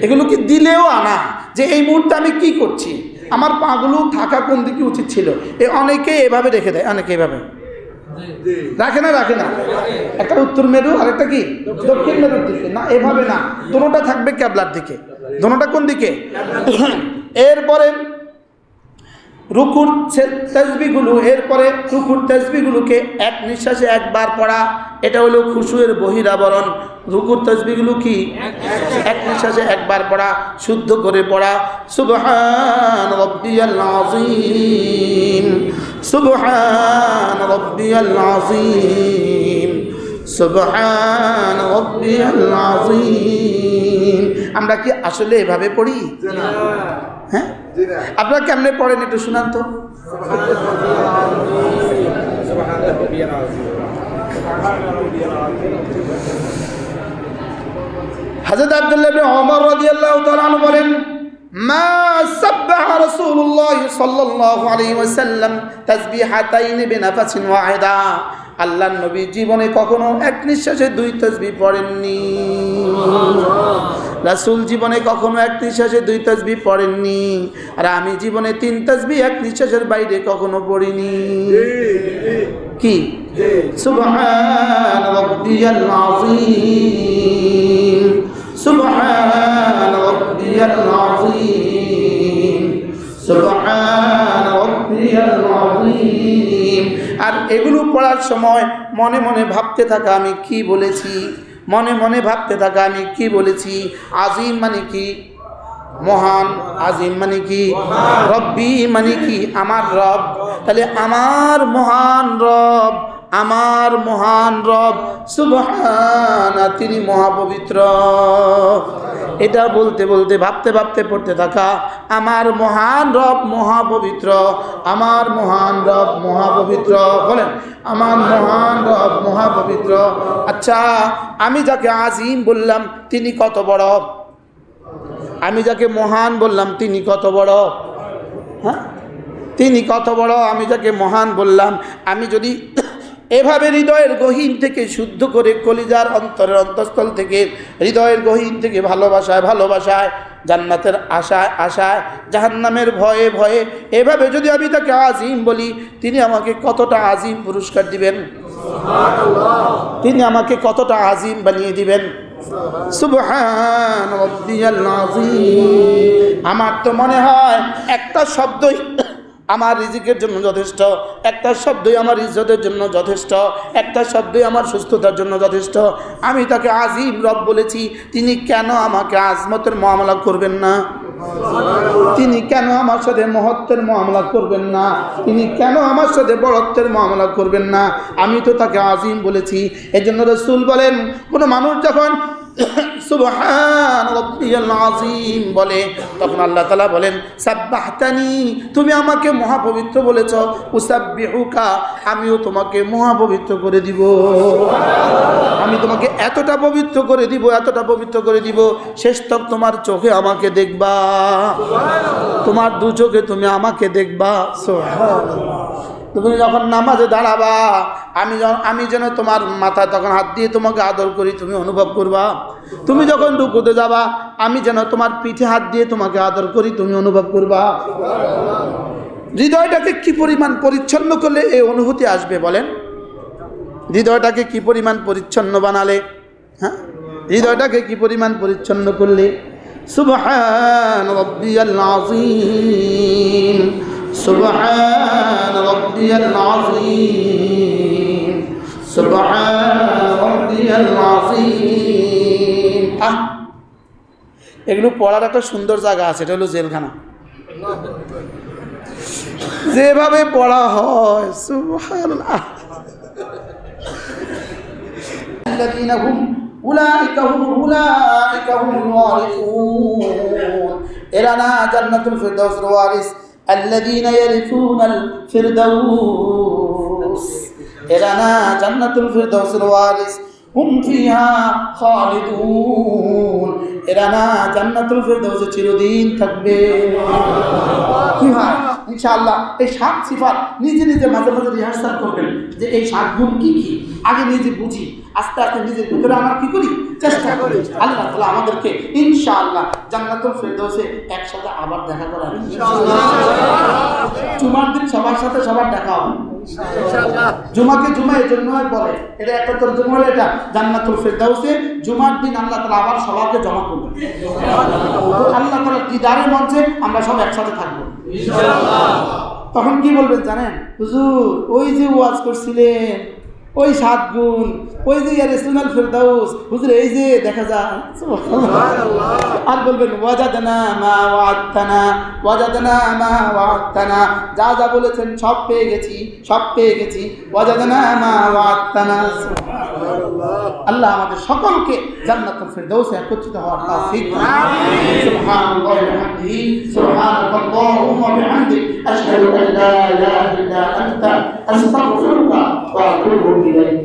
এগুলো কি দিলেও আনা, যে এই মুহূর্তে আমি কি করছি, আমার পাগুলো থাকা কোন দিকে উচিত ছিল। অনেকে এভাবে রেখে দেয়, অনেকে এভাবে রাখে না। রাখে না। একটা উত্তর মেরু আর একটা কি দক্ষিণ মেরুর দিকে। না, এভাবে না, দোনোটা থাকবে কিবলার দিকে। দোনোটা কোন দিকে? এরপরে রুকুর তাসবিহগুলো, এরপরে রুকুর তাসবিহগুলোকে এক নিঃশ্বাসে একবার পড়া। এটা হলো খুশুয়ের বহিরাবরণ। রুকুর তাসবিহগুলো কি? এক নিঃশ্বাসে একবার পড়া, শুদ্ধ করে পড়া। সুবহান রাব্বিয়াল আযীম, সুবহান রাব্বিয়াল আযীম, সুবহান রাব্বিয়াল আযীম। আমরা কি আসলে এভাবে পড়ি? হ্যাঁ, আপনারা কেমনে পড়েন একটু শুনান তো। হযরত আব্দুল্লাহ ইবনে ওমর রাদিয়াল্লাহু তাআলা আনহু বলেন, মা সাব্বাহা রাসূলুল্লাহ সাল্লাল্লাহু আলাইহি ওয়াসাল্লাম তাসবিহাতাইন বিনাফাসিন ওয়াহিদা। আল্লাহর নবী জীবনে কখনো এক নিঃশ্বাসে 2 তাসবিহ পড়েননি। রাসূল জীবনে কখনো এক নিঃশ্বাসে 2 তাসবিহ পড়েননি। আর আমি জীবনে 3 তাসবিহ এক নিঃশ্বাসের বাইরে কখনো পড়িনি। কি? সুবহান রাব্বিয়াল আযীম, সুবহান রাব্বিয়াল আযীম, সুবহান রাব্বিয়াল আযীম। আর এগুলো পড়ার সময় মনে মনে ভাবতে থাকা আমি কি বলেছি, মনে মনে ভাবতে থাকা আমি কি বলেছি। আজিম মানে কি? মহান। আজিম মানে কি? রব্বি মানে কি? আমার রব। তাহলে আমার মহান রব, আমার মহান রব সুবহানা, তিনি মহাপবিত্র। এটা বলতে বলতে ভাবতে ভাবতে পড়তে থাকা। আমার মহান রব মহাপবিত্র, আমার মহান রব মহাপবিত্র। বলেন, আমার মহান রব মহাপবিত্র। আচ্ছা, আমি যাকে আজিম বললাম তিনি কত বড়? আমি যাকে মহান বললাম তিনি কত বড়? হ্যাঁ, তিনি কত বড়? আমি যাকে মহান বললাম, আমি যদি এভাবে হৃদয়ের গহীন থেকে শুদ্ধ করে কলিজার অন্তরের অন্তঃস্থল থেকে হৃদয়ের গহীন থেকে ভালোবাসায় জান্নাতের আশায় জাহান্নামের ভয়ে ভয়ে এভাবে যদি আমি তাকে আজিম বলি, তিনি আমাকে কতটা আজিম পুরস্কার দিবেন, তিনি আমাকে কতটা আজিম বানিয়ে দিবেন। সুবহান রাব্বিয়াল আযীম। আমার তো মনে হয় একটা শব্দই আমার রিজিকের জন্য যথেষ্ট, একটা শব্দই আমার ইজ্জতের জন্য যথেষ্ট, একটা শব্দই আমার সুস্থতার জন্য যথেষ্ট। আমি তাকে আজিম রব বলেছি, তিনি কেন আমাকে আজমতের মুআমালা করবেন না? তিনি কেন আমার সাথে মহত্বের মুআমালা করবেন না? তিনি কেন আমার সাথে বড়ত্বের মুআমালা করবেন না? আমি তো তাকে আজিম বলেছি। এজন্য রাসূল বলেন, কোনো মানুষ যখন সুবহান রাব্বিয়াল আযীম বলে, তখন আল্লাহ তাআলা বলেন, সাব্বাহতানি, তুমি আমাকে মহাপবিত্র বলেছ, উসাব্বিহুকা, আমিও তোমাকে মহাপবিত্র করে দিব। আমি তোমাকে এতটা পবিত্র করে দিব, এতটা পবিত্র করে দিব, শেষ তক তোমার চোখে আমাকে দেখবা, তোমার দু চোখে তুমি আমাকে দেখবা। সুবহানাল্লাহ। তুমি যখন নামাজে দাঁড়াবা, আমি যেন তোমার মাথায় তখন হাত দিয়ে তোমাকে আদর করি, তুমি অনুভব করবা। তুমি যখন রুকুতে যাবা, আমি যেন তোমার পিঠে হাত দিয়ে তোমাকে আদর করি, তুমি অনুভব করবা। হৃদয়টাকে কি পরিমাণ পরিচ্ছন্ন করলে এই অনুভূতি আসবে বলেন? হৃদয়টাকে কি পরিমাণ পরিচ্ছন্ন বানালে, হ্যাঁ, হৃদয়টাকে কি পরিমাণ পরিচ্ছন্ন করলে। সুবহান রাব্বিয়াল আযীম, সুবহান রাব্বিয়াল আযীম, সুবহান রাব্বিয়াল আযীম। এগুলো পড়ার একটা সুন্দর জায়গা আছে, এটা হলো জেলখানা। যেভাবে পড়া হয়, সুবহানাল্লাহ। الذين هم أولئك هم الوارثون إلنا جنة الفردوس الوارث الذين يرثون الفردوس إلنا جنة الفردوس الوارث هم فيها خالدون إلنا جنة الفردوس চিরদিন থাকবে। কি হয় ইনশাআল্লাহ এই 7 সিফাত নিজে নিজে মাঝে মাঝে রিহার্সাল করবেন, যে এই 7 গুণ কি কি, আগে নিজে বুঝি, আস্তে আস্তে নিজের ভিতরে আমরা কি করি, চেষ্টা করি। আল্লাহ তাআলা আমাদেরকে ইনশাআল্লাহ জান্নাতুল ফেরদৌসে একসাথে আবার দেখা করাবেন ইনশাআল্লাহ। জুমার দিন সবার সাথে সবার দেখা হবে ইনশাআল্লাহ। জুমাকে জুমা এই জন্য বলে, এটা একটা তরজমা হলো এটা, জান্নাতুল ফেরদৌসে জুমার দিন আল্লাহ তাআলা আবার সবাইকে জমা করবেন ইনশাআল্লাহ। আল্লাহ তাআলা দিদারের মঞ্চে আমরা সব একসাথে থাকবো ইনশাআল্লাহ। তখন কি বলবেন জানেন? হুজুর ওই যে ওয়াজ করছিলেন, ওই 7 গুণ, ওই যে ইয়ারসুনাল ফিরদাউস, হুজুর এই যে দেখা যায়। সুবহানাল্লাহ। আর বলবেন ওয়াজাদনা মা ওয়া'আদতানা, ওয়াজাদনা মা ওয়া'আদতানা, যা যা বলেছেন সব পেয়ে গেছি, সব পেয়ে গেছি। ওয়াজাদনা মা ওয়া'আদতানা। সুবহানাল্লাহ। আল্লাহ আমাদের সকলকে জান্নাতুল ফিরদাউসে একত্রিত হওয়ার তৌফিক দান করুন। সুবহানাল্লাহি ওয়া বিহামদিহি, সুবহানাল্লাহুম্মা ওয়া বিহামদিক, আশহাদু আন লা ইলাহা ইল্লা আনতা, আস্তাগফিরুকা ওয়া আতুবু ইলাইক।